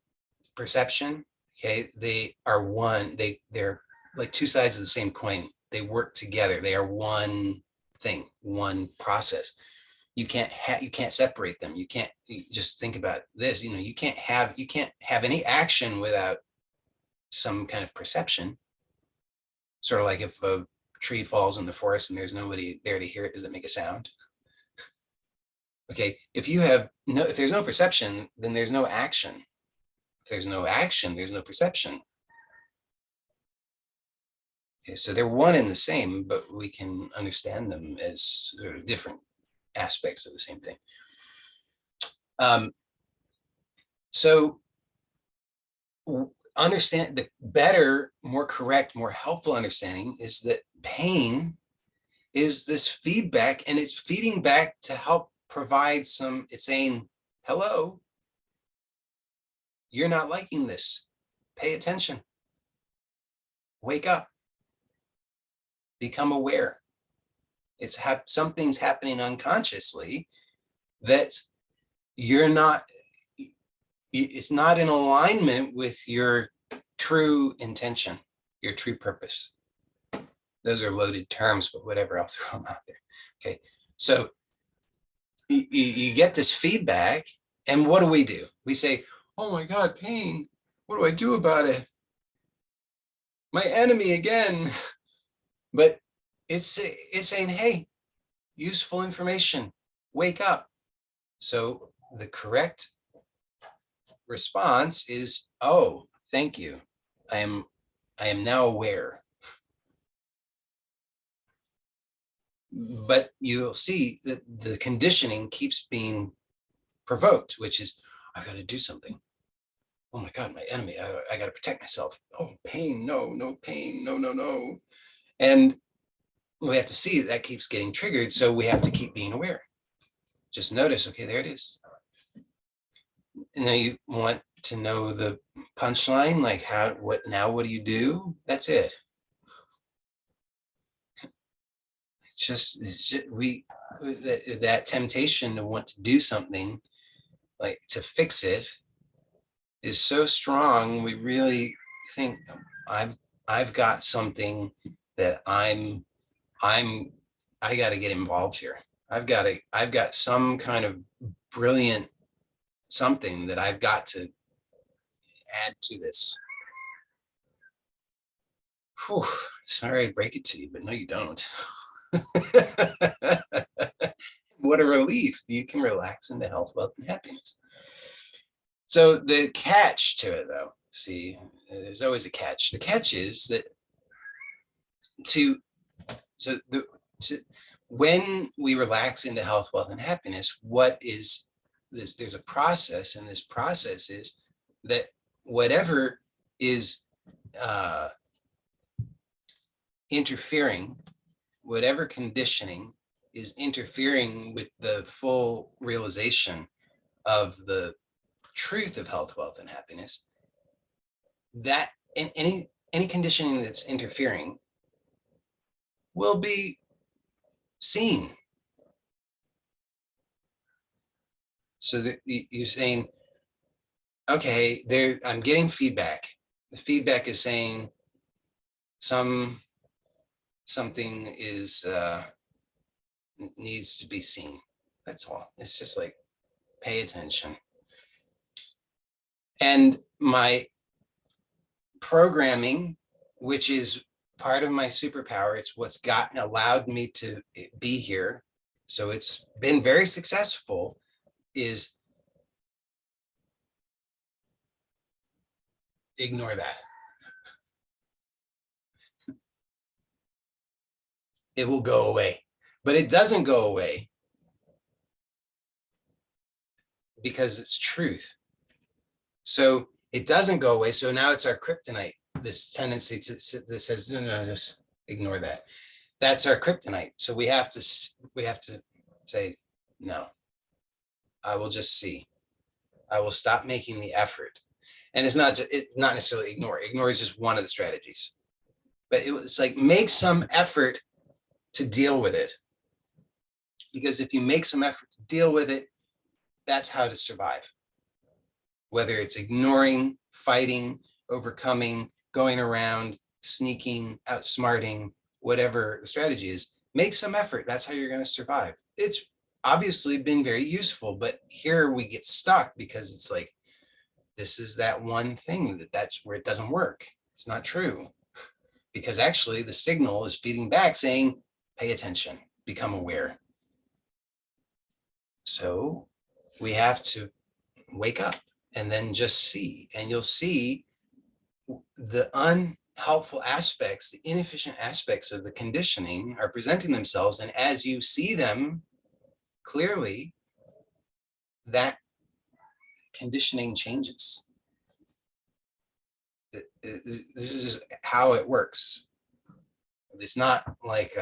perception, okay, they are one. They're like two sides of the same coin. They work together. They are one thing, one process. You can't separate them. You just think about this. You can't have any action without some kind of perception. Sort of like if a tree falls in the forest and there's nobody there to hear it, does it make a sound? Okay, if there's no perception, then there's no action. If there's no action, there's no perception. Okay, so they're one and the same, but we can understand them as sort of different aspects of the same thing. So understand the better, more correct, more helpful understanding is that pain is this feedback, and it's feeding back to help provide it's saying, hello, you're not liking this. Pay attention. Wake up. Become aware. Something's happening unconsciously that it's not in alignment with your true intention, your true purpose. Those are loaded terms, but whatever, I'll throw them out there. Okay, so you get this feedback, and what do? We say, oh my God, pain. What do I do about it? My enemy again. But it's saying, hey, useful information, wake up. So the correct response is, oh, thank you. I am now aware. But you'll see that the conditioning keeps being provoked, which is, I got to do something. Oh my God, my enemy, I got to protect myself. Oh, pain, no pain, no. And we have to see that keeps getting triggered, so we have to keep being aware. Just notice, okay, there it is. And then you want to know the punchline, like what do you do? That's it. It's just that temptation to want to do something, like to fix it, is so strong. We really think, I've got something that I got to get involved here. I've got some kind of brilliant something that I've got to add to this. Whew, sorry to break it to you, but no, you don't. What a relief. You can relax into health, wealth, and happiness. So the catch to it, though, see, there's always a catch. The catch is that when we relax into health, wealth, and happiness, what is this? There's a process, and this process is that whatever is interfering, whatever conditioning is interfering with the full realization of the truth of health, wealth, and happiness, that any conditioning that's interfering will be seen. So that you're saying, okay, I'm getting feedback. The feedback is saying something is needs to be seen. That's all. It's just like, pay attention. And my programming, which is part of my superpower, it's what's allowed me to be here, so it's been very successful, is ignore that. It will go away, but it doesn't go away because it's truth. So it doesn't go away. So now it's our kryptonite, this tendency that says, no, just ignore that. That's our kryptonite. So we have to say, no, I will just see. I will stop making the effort. And it's not necessarily ignore. Ignore is just one of the strategies. But it's like make some effort to deal with it. Because if you make some effort to deal with it, that's how to survive. Whether it's ignoring, fighting, overcoming, going around, sneaking, outsmarting, whatever the strategy is, make some effort. That's how you're going to survive. It's obviously been very useful, but here we get stuck because it's like, this is that one thing that's where it doesn't work. It's not true. Because actually the signal is feeding back saying, pay attention, become aware. So we have to wake up and then just see, and you'll see the unhelpful aspects, the inefficient aspects of the conditioning are presenting themselves. And as you see them clearly, that conditioning changes. This is how it works. It's not like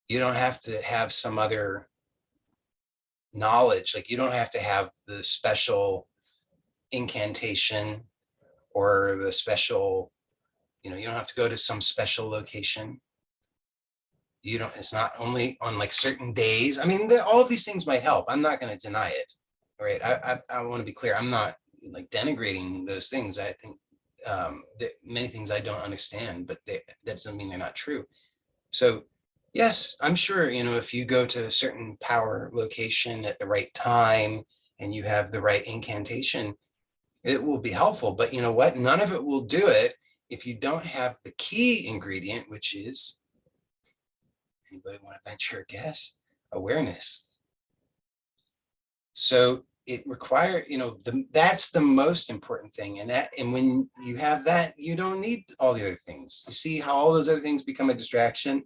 you don't have to have some other knowledge. Like you don't have to have the special incantation or the special, you don't have to go to some special location. It's not only on like certain days. I mean, all of these things might help. I'm not going to deny it. Right. I want to be clear. I'm not like denigrating those things. I think that many things I don't understand, but that doesn't mean they're not true. So yes, I'm sure, if you go to a certain power location at the right time and you have the right incantation, it will be helpful. But you know what? None of it will do it if you don't have the key ingredient, which is, anybody want to venture a guess? Awareness. So it requires, that's the most important thing. And when you have that, you don't need all the other things. You see how all those other things become a distraction?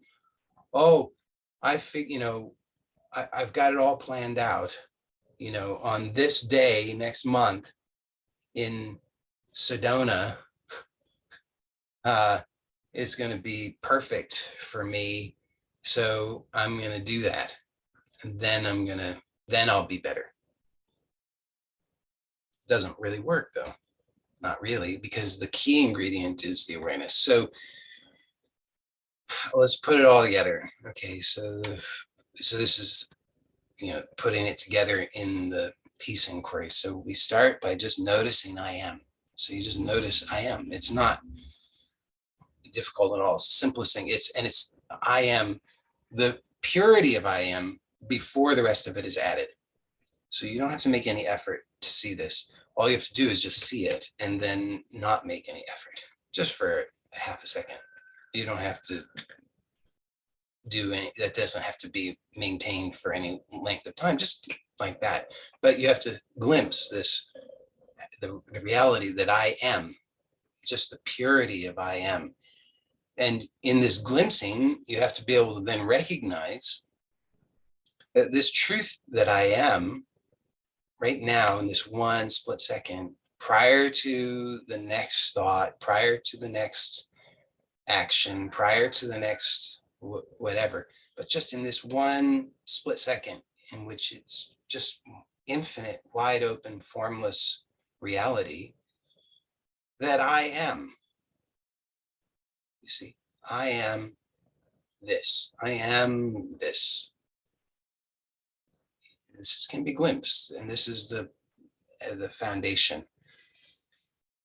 Oh, I've got it all planned out, on this day next month in Sedona, is going to be perfect for me. So I'm going to do that. And then I'll be better. Doesn't really work though. Not really, because the key ingredient is the awareness. So let's put it all together. Okay. So this is, putting it together in the peace inquiry. So we start by just noticing I am. So you just notice I am. It's not difficult at all. It's the simplest thing. It's I am, the purity of I am before the rest of it is added. So you don't have to make any effort to see this. All you have to do is just see it and then not make any effort, just for a half a second. You don't have to do any, that doesn't have to be maintained for any length of time, just like that. But you have to glimpse this, the reality that I am, just the purity of I am. And in this glimpsing, you have to be able to then recognize that this truth that I am right now in this one split second, prior to the next thought, prior to the next action, prior to the next whatever, but just in this one split second in which it's just infinite, wide open, formless reality, that I am. You see, I am this. I am this. This can be glimpsed, and this is the foundation.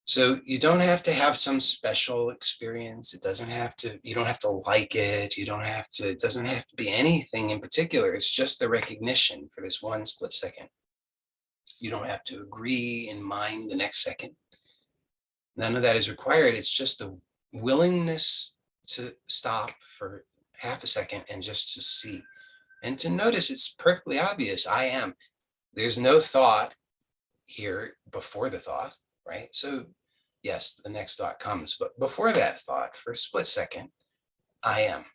So you don't have to have some special experience. It doesn't have to, you don't have to like it. You don't have to, it doesn't have to be anything in particular. It's just the recognition for this one split second. You don't have to agree in mind the next second. None of that is required. It's just the willingness to stop for half a second and just to see and to notice. It's perfectly obvious. I am. There's no thought here before the thought, right? So yes, the next thought comes, but before that thought, for a split second, I am.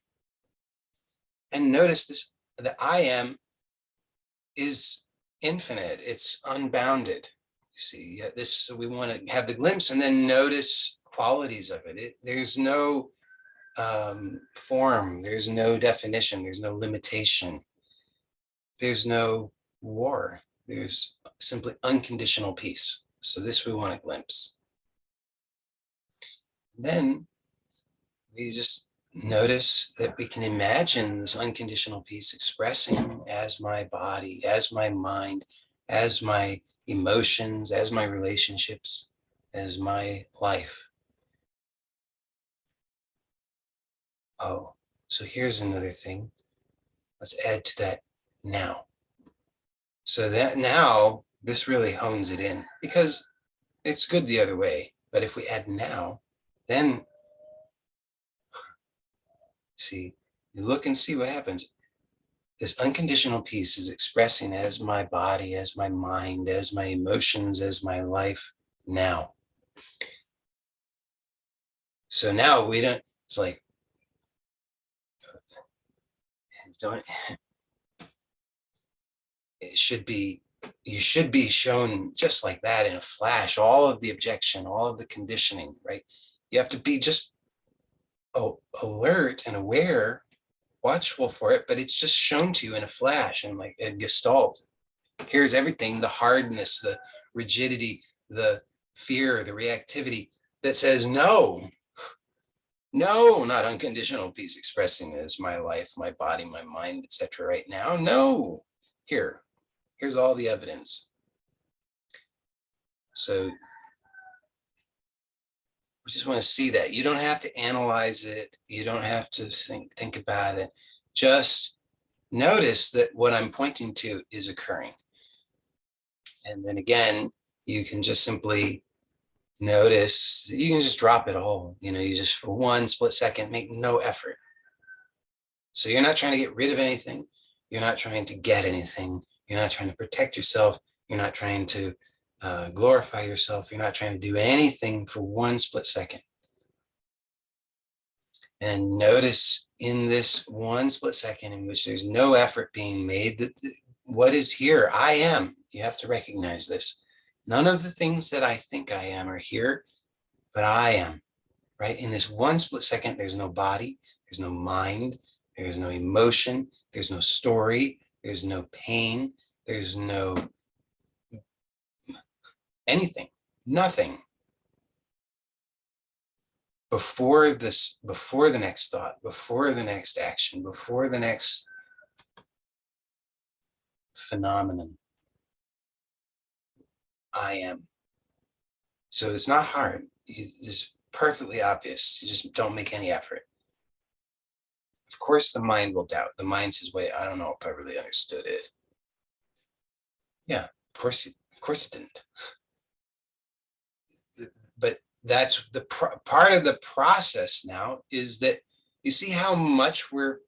And notice this, the I am is infinite. It's unbounded. You see, this, we want to have the glimpse and then notice qualities of it. There's no form. There's no definition. There's no limitation. There's no war. There's simply unconditional peace. So this we want to glimpse. Then we just notice that we can imagine this unconditional peace expressing as my body, as my mind, as my emotions, as my relationships, as my life. Oh, so here's another thing. Let's add to that now. So that now this really hones it in, because it's good the other way. But if we add now, then see, you look and see what happens. This unconditional peace is expressing as my body, as my mind, as my emotions, as my life now. So now we don't, it's like, don't, it should be, you should be shown just like that in a flash, all of the objection, all of the conditioning, right? You have to be just alert and aware, watchful for it, but it's just shown to you in a flash and like a gestalt. Here's everything, the hardness, the rigidity, the fear, the reactivity that says no, no, not unconditional peace expressing as my life, my body, my mind, etc. right now. No, here's all the evidence. So we just want to see that. You don't have to analyze it. You don't have to think about it. Just notice that what I'm pointing to is occurring. And then again, you can just simply notice, you can just drop it all. You know, you just for one split second, make no effort. So you're not trying to get rid of anything. You're not trying to get anything. You're not trying to protect yourself. You're not trying to glorify yourself. You're not trying to do anything for one split second. And notice in this one split second in which there's no effort being made, that what is here, I am. You have to recognize this. None of the things that I think I am are here, but I am, right? In this one split second, there's no body, there's no mind, there's no emotion, there's no story, there's no pain, there's no anything, nothing. Before the next thought, before the next action, before the next phenomenon, I am. So it's not hard. It's perfectly obvious. You just don't make any effort. Of course, the mind will doubt. The mind says, wait, I don't know if I really understood it. Yeah, of course it didn't. But that's the part of the process now, is that you see how much we're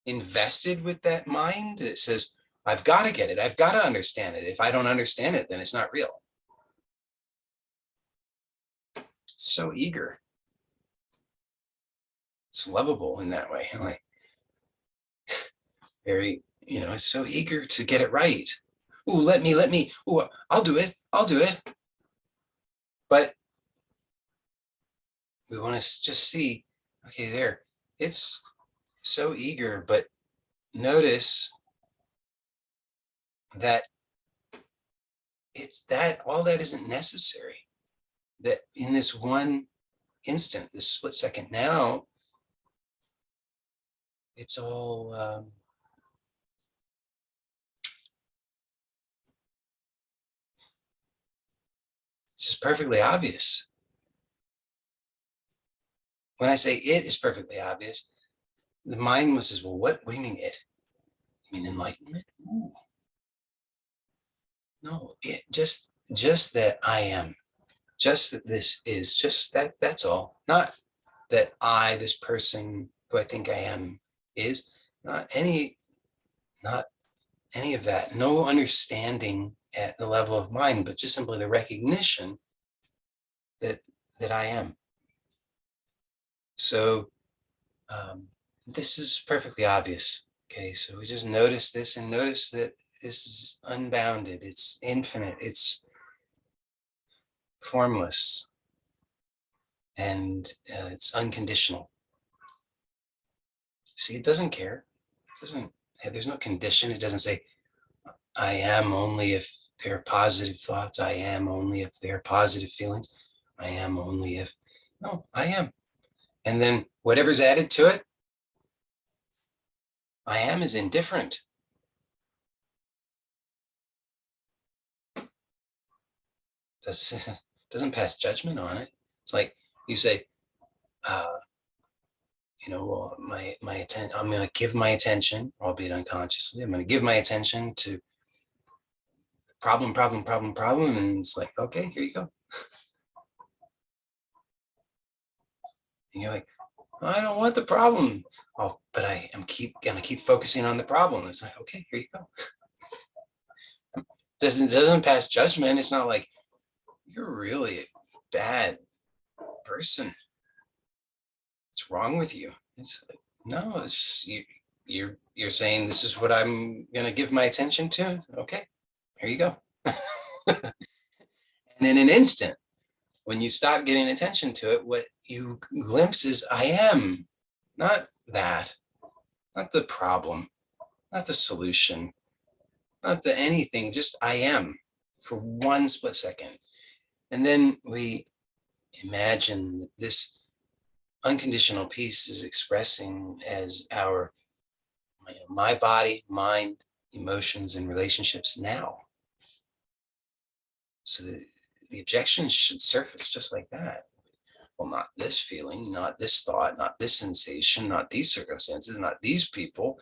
invested with that mind. It says, I've got to get it. I've got to understand it. If I don't understand it, then it's not real. It's so eager. It's lovable in that way. Like, very, it's so eager to get it right. Ooh, let me. Ooh, I'll do it. But we want to just see, okay, there. It's so eager, but notice that all that isn't necessary. That in this one instant, this split second now, it's all it's just perfectly obvious. When I say it is perfectly obvious, the mind says, well, what do you mean it? You mean enlightenment? Ooh. No, it just that I am. Just that this is, just that's all. Not that this person who I think I am is, not any of that. No understanding at the level of mind, but just simply the recognition that I am. So this is perfectly obvious. Okay, so we just notice this and notice that this is unbounded, it's infinite, it's formless, and it's unconditional. See, it doesn't care. It doesn't. There's no condition. It doesn't say I am only if there are positive thoughts. I am only if there are positive feelings. I am only if, no, I am. And then whatever's added to it, I am is indifferent. Doesn't pass judgment on it. It's like you say, uh, well, my attention, I'm going to give my attention, albeit unconsciously, I'm going to give my attention to problem, problem, problem, problem. And it's like, okay, here you go. And you're like, I don't want the problem. Oh, but I am gonna keep focusing on the problem. It's like, okay, here you go. Doesn't pass judgment. It's not like you're really a bad person. What's wrong with you? It's like, no, it's you're saying this is what I'm gonna give my attention to. Okay, here you go. And in an instant, when you stop giving attention to it, what you glimpse is I am, not that, not the problem, not the solution, not the anything, just I am for one split second. And then we imagine that this unconditional peace is expressing as our, my body, mind, emotions, and relationships now. So the objections should surface just like that. Well, not this feeling, not this thought, not this sensation, not these circumstances, not these people.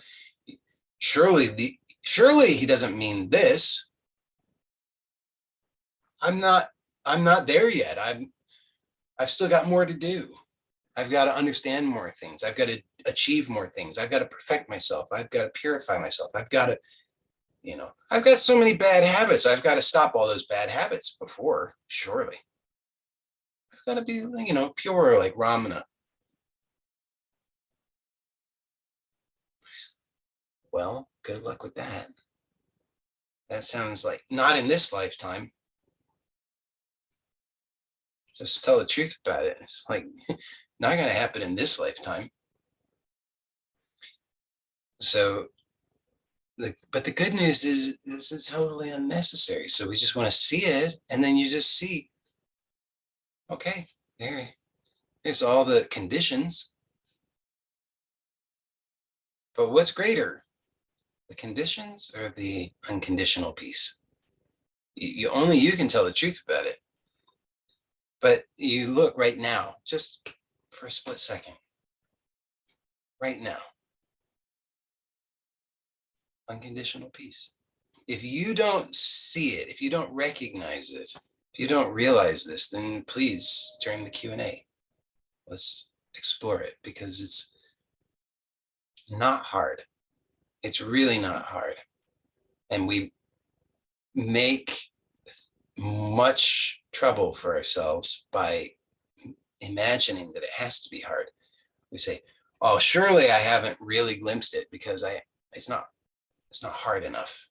Surely he doesn't mean this. I'm not there yet. I've still got more to do. I've got to understand more things. I've got to achieve more things. I've got to perfect myself. I've got to purify myself. I've got to, I've got so many bad habits. I've got to stop all those bad habits before, surely. I've got to be, pure like Ramana. Well, good luck with that. That sounds like not in this lifetime. Just tell the truth about it. It's like not going to happen in this lifetime. So, but the good news is this is totally unnecessary. So we just want to see it, and then you just see, okay, there's all the conditions. But what's greater, the conditions or the unconditional peace? Only you can tell the truth about it. But you look right now, just for a split second, right now, unconditional peace. If you don't see it, if you don't recognize it, if you don't realize this, then please during the Q&A, let's explore it, because it's not hard. It's really not hard. And we make much trouble for ourselves by imagining that it has to be hard. We say, oh, surely I haven't really glimpsed it because it's not hard enough.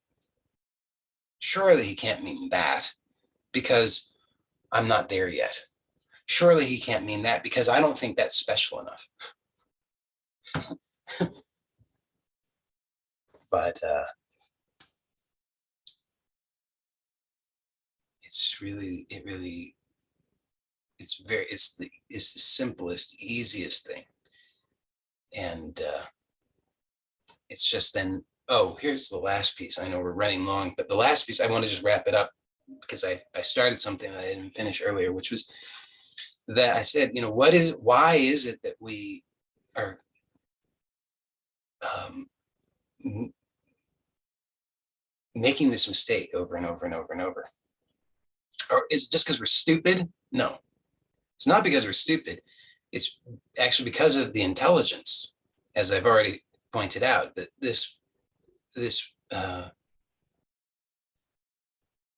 Surely he can't mean that because I'm not there yet. Surely he can't mean that because I don't think that's special enough. But it's the simplest, easiest thing. And it's just then, oh, here's the last piece. I know we're running long, but the last piece, I want to just wrap it up because I started something that I didn't finish earlier, which was that I said, why is it that we are making this mistake over and over and over and over? Or is it just because we're stupid? No, it's not because we're stupid. It's actually because of the intelligence, as I've already pointed out, that this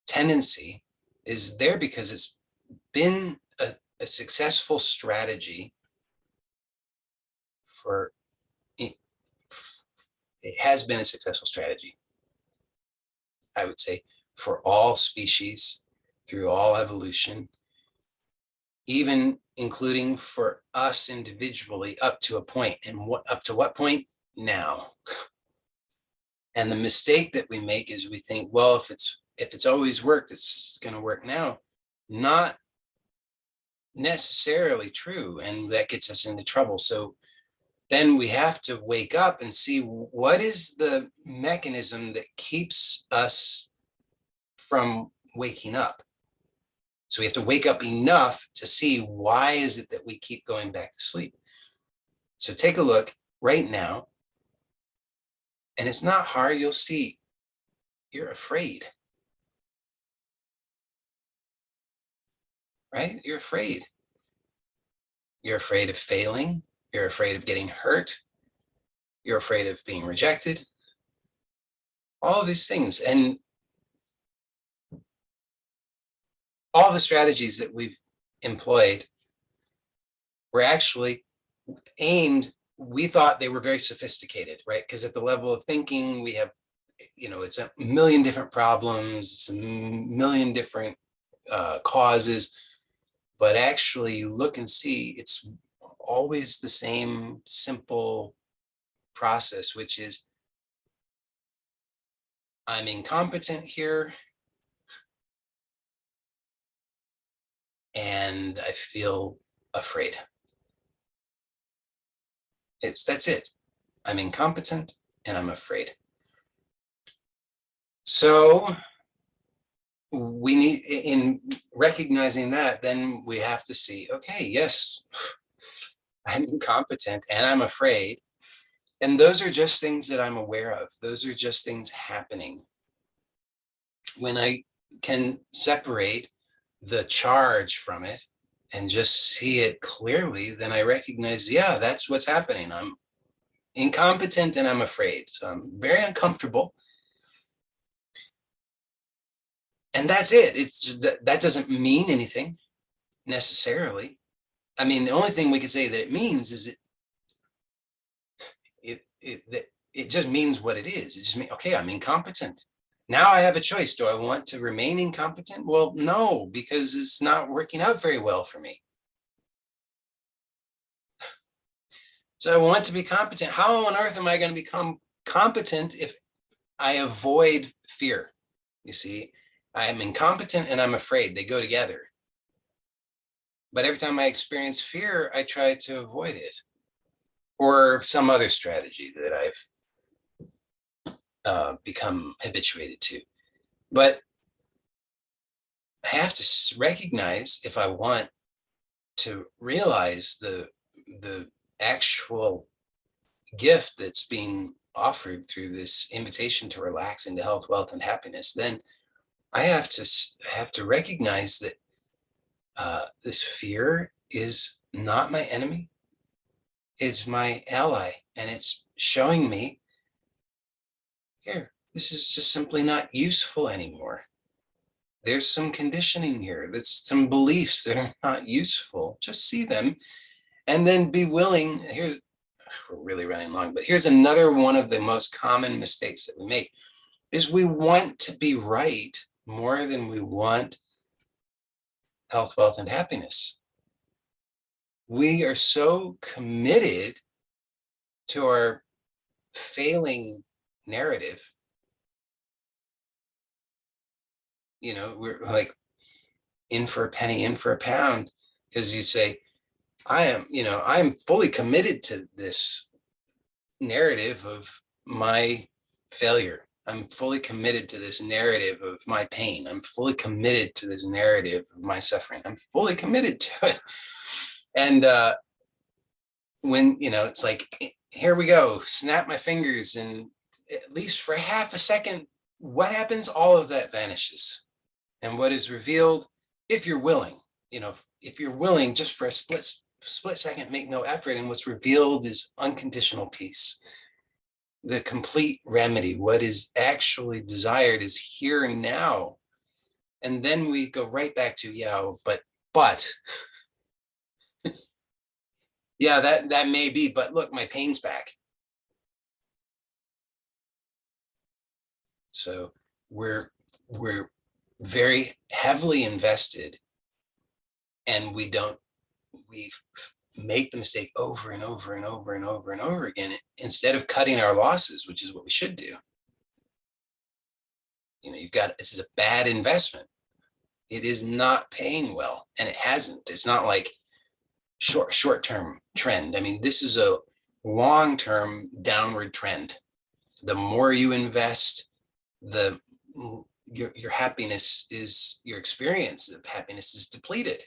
tendency is there because it's been a successful strategy for it has been a successful strategy, I would say, for all species through all evolution, even including for us individually up to a point. And up to what point? Now. And the mistake that we make is we think, well, if if it's always worked, it's going to work now. Not necessarily true. And that gets us into trouble. So then we have to wake up and see what is the mechanism that keeps us from waking up. So we have to wake up enough to see why is it that we keep going back to sleep. So take a look right now. And it's not hard. You'll see you're afraid. Right? You're afraid. You're afraid of failing. You're afraid of getting hurt. You're afraid of being rejected. All of these things. And all the strategies that we've employed were actually aimed, we thought they were very sophisticated, right? Because at the level of thinking, we have, it's a million different problems, it's a million different causes, but actually you look and see it's always the same simple process, which is I'm incompetent here and I feel afraid. That's it. I'm incompetent and I'm afraid. So we need, in recognizing that, then we have to see, okay, yes, I'm incompetent and I'm afraid. And those are just things that I'm aware of. Those are just things happening. When I can separate the charge from it and just see it clearly, then I recognize, yeah, that's what's happening. I'm incompetent and I'm afraid. So I'm very uncomfortable. And that's it. It's just that doesn't mean anything necessarily. I mean, the only thing we could say that it means is it just means what it is. It just means, okay, I'm incompetent. Now I have a choice. Do I want to remain incompetent? Well, no, because it's not working out very well for me. So I want to be competent. How on earth am I going to become competent if I avoid fear? You see, I am incompetent and I'm afraid. They go together. But every time I experience fear, I try to avoid it, or some other strategy that I've become habituated to. But I have to recognize, if I want to realize the actual gift that's being offered through this invitation to relax into health, wealth, and happiness, then I have to recognize that this fear is not my enemy. It's my ally, and it's showing me, here, this is just simply not useful anymore. There's some conditioning here. That's some beliefs that are not useful. Just see them and then be willing. We're really running long, but here's another one of the most common mistakes that we make is we want to be right more than we want health, wealth, and happiness. We are so committed to our failing narrative. We're like in for a penny, in for a pound, because you say, I'm fully committed to this narrative of my failure. I'm fully committed to this narrative of my pain. I'm fully committed to this narrative of my suffering. I'm fully committed to it. And when, it's like, here we go, snap my fingers, and at least for half a second, what happens? All of that vanishes. And what is revealed, if you're willing, if you're willing, just for a split second, make no effort, and what's revealed is unconditional peace, the complete remedy. What is actually desired is here and now. And then we go right back to, but yeah, that may be, but look, my pain's back. So we're very heavily invested, and we make the mistake over and over and over and over and over again, instead of cutting our losses, which is what we should do. this is a bad investment. It is not paying well, and it hasn't. It's not like short-term trend. I mean, this is a long-term downward trend. The more you invest, the your happiness is, your experience of happiness is depleted.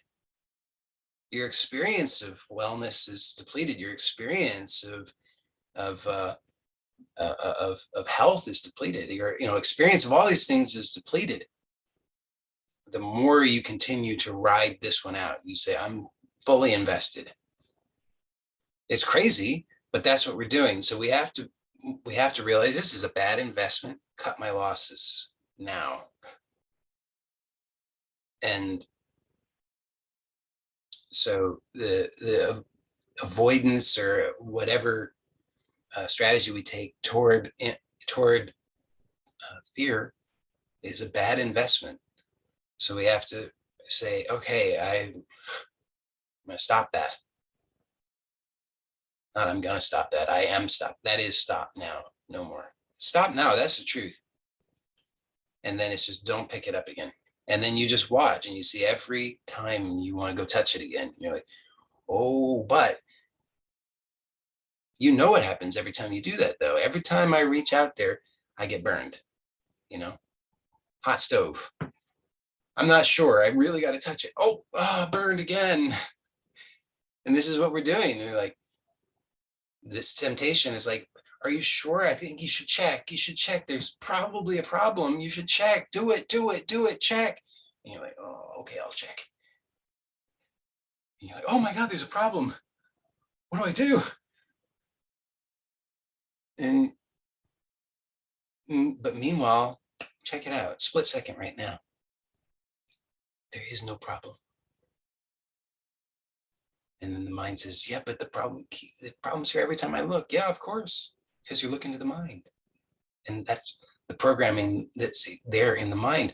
Your experience of wellness is depleted. Your experience of health is depleted. Your experience of all these things is depleted. The more you continue to ride this one out, you say, I'm fully invested. It's crazy, but that's what we're doing. So we have to realize this is a bad investment. Cut my losses now. And so the avoidance or whatever strategy we take toward fear is a bad investment. So we have to say, okay, I'm going to stop that. Not I'm going to stop that. I am stop. That is stop now. No more. Stop now. That's the truth. And then it's just don't pick it up again. And then you just watch and you see every time you want to go touch it again. You're like, oh, but you know what happens every time you do that, though. Every time I reach out there, I get burned. Hot stove. I'm not sure. I really got to touch it. Oh, burned again. And this is what we're doing. And you're like, this temptation is like, are you sure? I think you should check. You should check. There's probably a problem. You should check. Do it, check. And you're like, oh, okay, I'll check. And you're like, oh my God, there's a problem. What do I do? But meanwhile, check it out. Split second right now. There is no problem. And then the mind says, yeah, but the problem's here every time I look. Yeah, of course, because you're looking to the mind. And that's the programming that's there in the mind.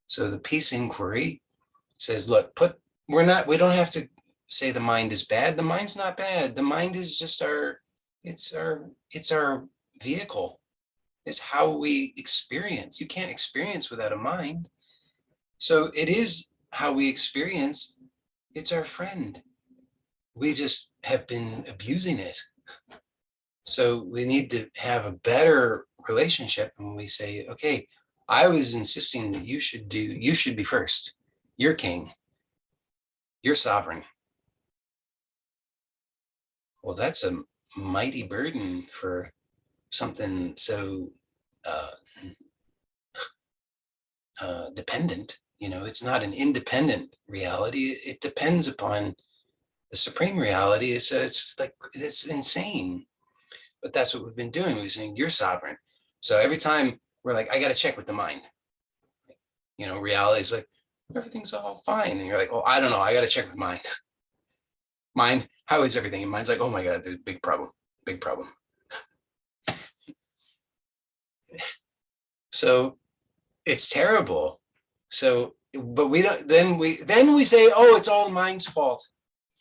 So the peace inquiry says, look, we don't have to say the mind is bad. The mind's not bad. The mind is just it's our vehicle. It's how we experience. You can't experience without a mind. So it is how we experience. It's our friend. We just have been abusing it. So we need to have a better relationship when we say, okay, I was insisting that you should be first. You're king. You're sovereign. Well, that's a mighty burden for something so dependent. It's not an independent reality. It depends upon the supreme reality. So it's like, it's insane. But that's what we've been doing. We're saying you're sovereign. So every time we're like, I got to check with the mind. Reality is like, everything's all fine. And you're like, oh, I don't know. I got to check with mind. Mind, how is everything? And mind's like, oh my God, there's a big problem. Big problem. So it's terrible. So, but we don't, then we say, oh, it's all the mind's fault.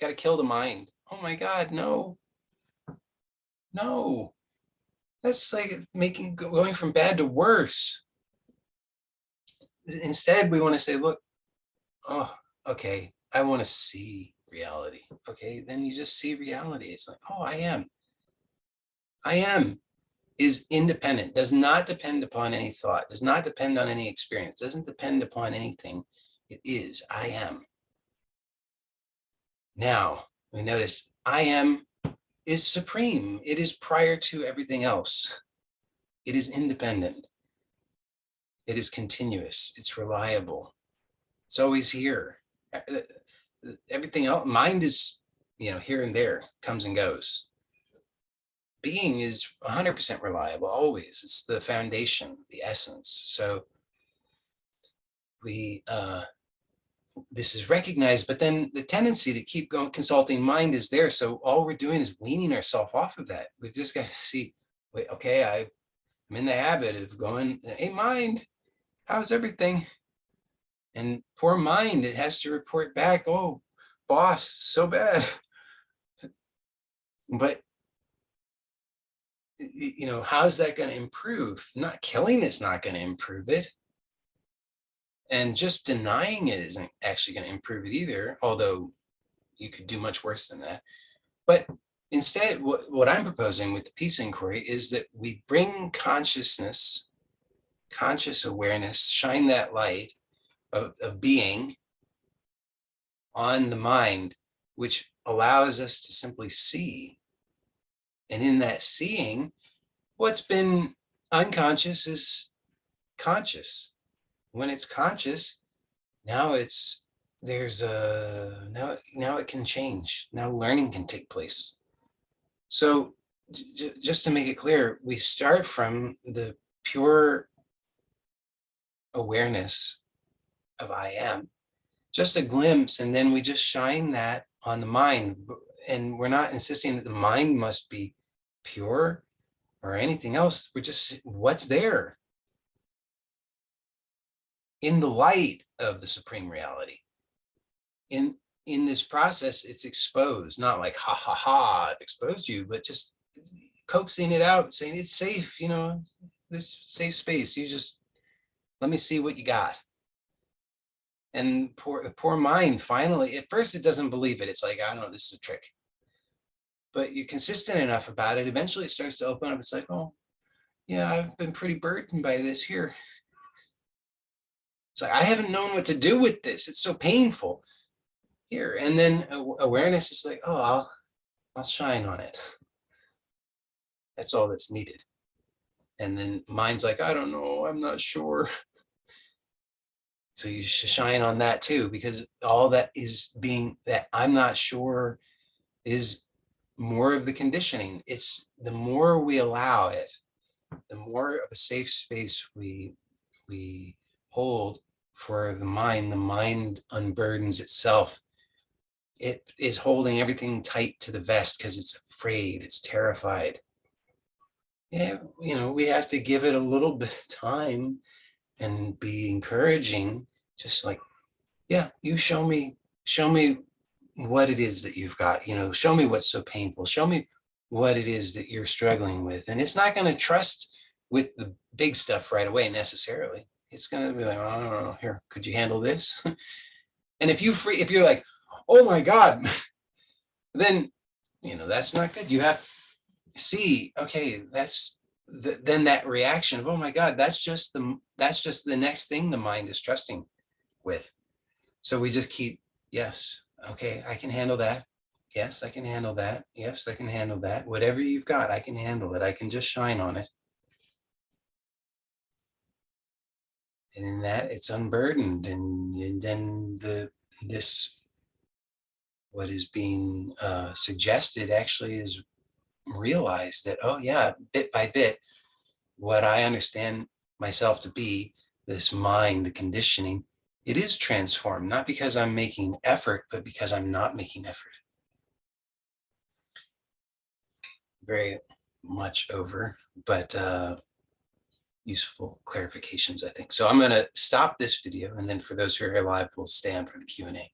Got to kill the mind. Oh my God, no. That's like going from bad to worse. Instead, we want to say, look, oh, okay, I want to see reality. Okay, then you just see reality. It's like, oh, I am is independent, does not depend upon any thought, does not depend on any experience, doesn't depend upon anything. It is, I am. Now, we notice I am is supreme. It is prior to everything else. It is independent. It is continuous. It's reliable. It's always here. Everything else, mind is, here and there, comes and goes. Being is 100% reliable, always. It's the foundation, the essence. So this is recognized, but then the tendency to keep going, consulting mind is there. So all we're doing is weaning ourselves off of that. We've just got to see, wait, okay, I'm in the habit of going, hey, mind, how's everything? And poor mind, it has to report back, oh, boss, so bad. But you know, how's that going to improve? Not killing it's not going to improve it. And just denying it isn't actually going to improve it either, although you could do much worse than that. But instead, what I'm proposing with the peace inquiry is that we bring consciousness, conscious awareness, shine that light of being on the mind, which allows us to simply see. And in that seeing, what's been unconscious is conscious. When it's conscious, now now it can change. Now learning can take place. So just to make it clear, we start from the pure awareness of I am, just a glimpse, and then we just shine that on the mind. And we're not insisting that the mind must be pure or anything else. We're just what's there in the light of the supreme reality. In this process, it's exposed, not like ha ha ha, I've exposed you, but just coaxing it out, saying it's safe, you know, this safe space. You just let me see what you got. And the poor mind finally, at first it doesn't believe it. It's like, I know this is a trick. But you're consistent enough about it, eventually it starts to open up. It's like, oh, yeah, I've been pretty burdened by this here. It's like, I haven't known what to do with this. It's so painful here. And then awareness is like, oh, I'll shine on it. That's all that's needed. And then mind's like, I don't know, I'm not sure. So you should shine on that too, because all that is being that I'm not sure is more of the conditioning. It's the more we allow it, the more of a safe space we hold for the mind unburdens itself. It is holding everything tight to the vest because it's afraid, it's terrified. Yeah, you know, we have to give it a little bit of time and be encouraging, just like, yeah, you show me what it is that you've got, you know, show me what's so painful, show me what it is that you're struggling with. And it's not going to trust with the big stuff right away necessarily. It's going to be like, oh, I don't know, here, could you handle this? And if you're like, oh my God, then, you know, that's not good. You have to see, okay, then that reaction of, oh my God, that's just the next thing the mind is trusting with. So we just keep, yes, okay, I can handle that. Yes, I can handle that. Yes, I can handle that. Whatever you've got, I can handle it. I can just shine on it. And in that, it's unburdened. And then what is being suggested actually is realized that, oh yeah, bit by bit, what I understand myself to be, this mind, the conditioning, it is transformed, not because I'm making effort, but because I'm not making effort. Very much over, but useful clarifications, I think. So I'm going to stop this video, and then for those who are live, we'll stay on for the Q&A.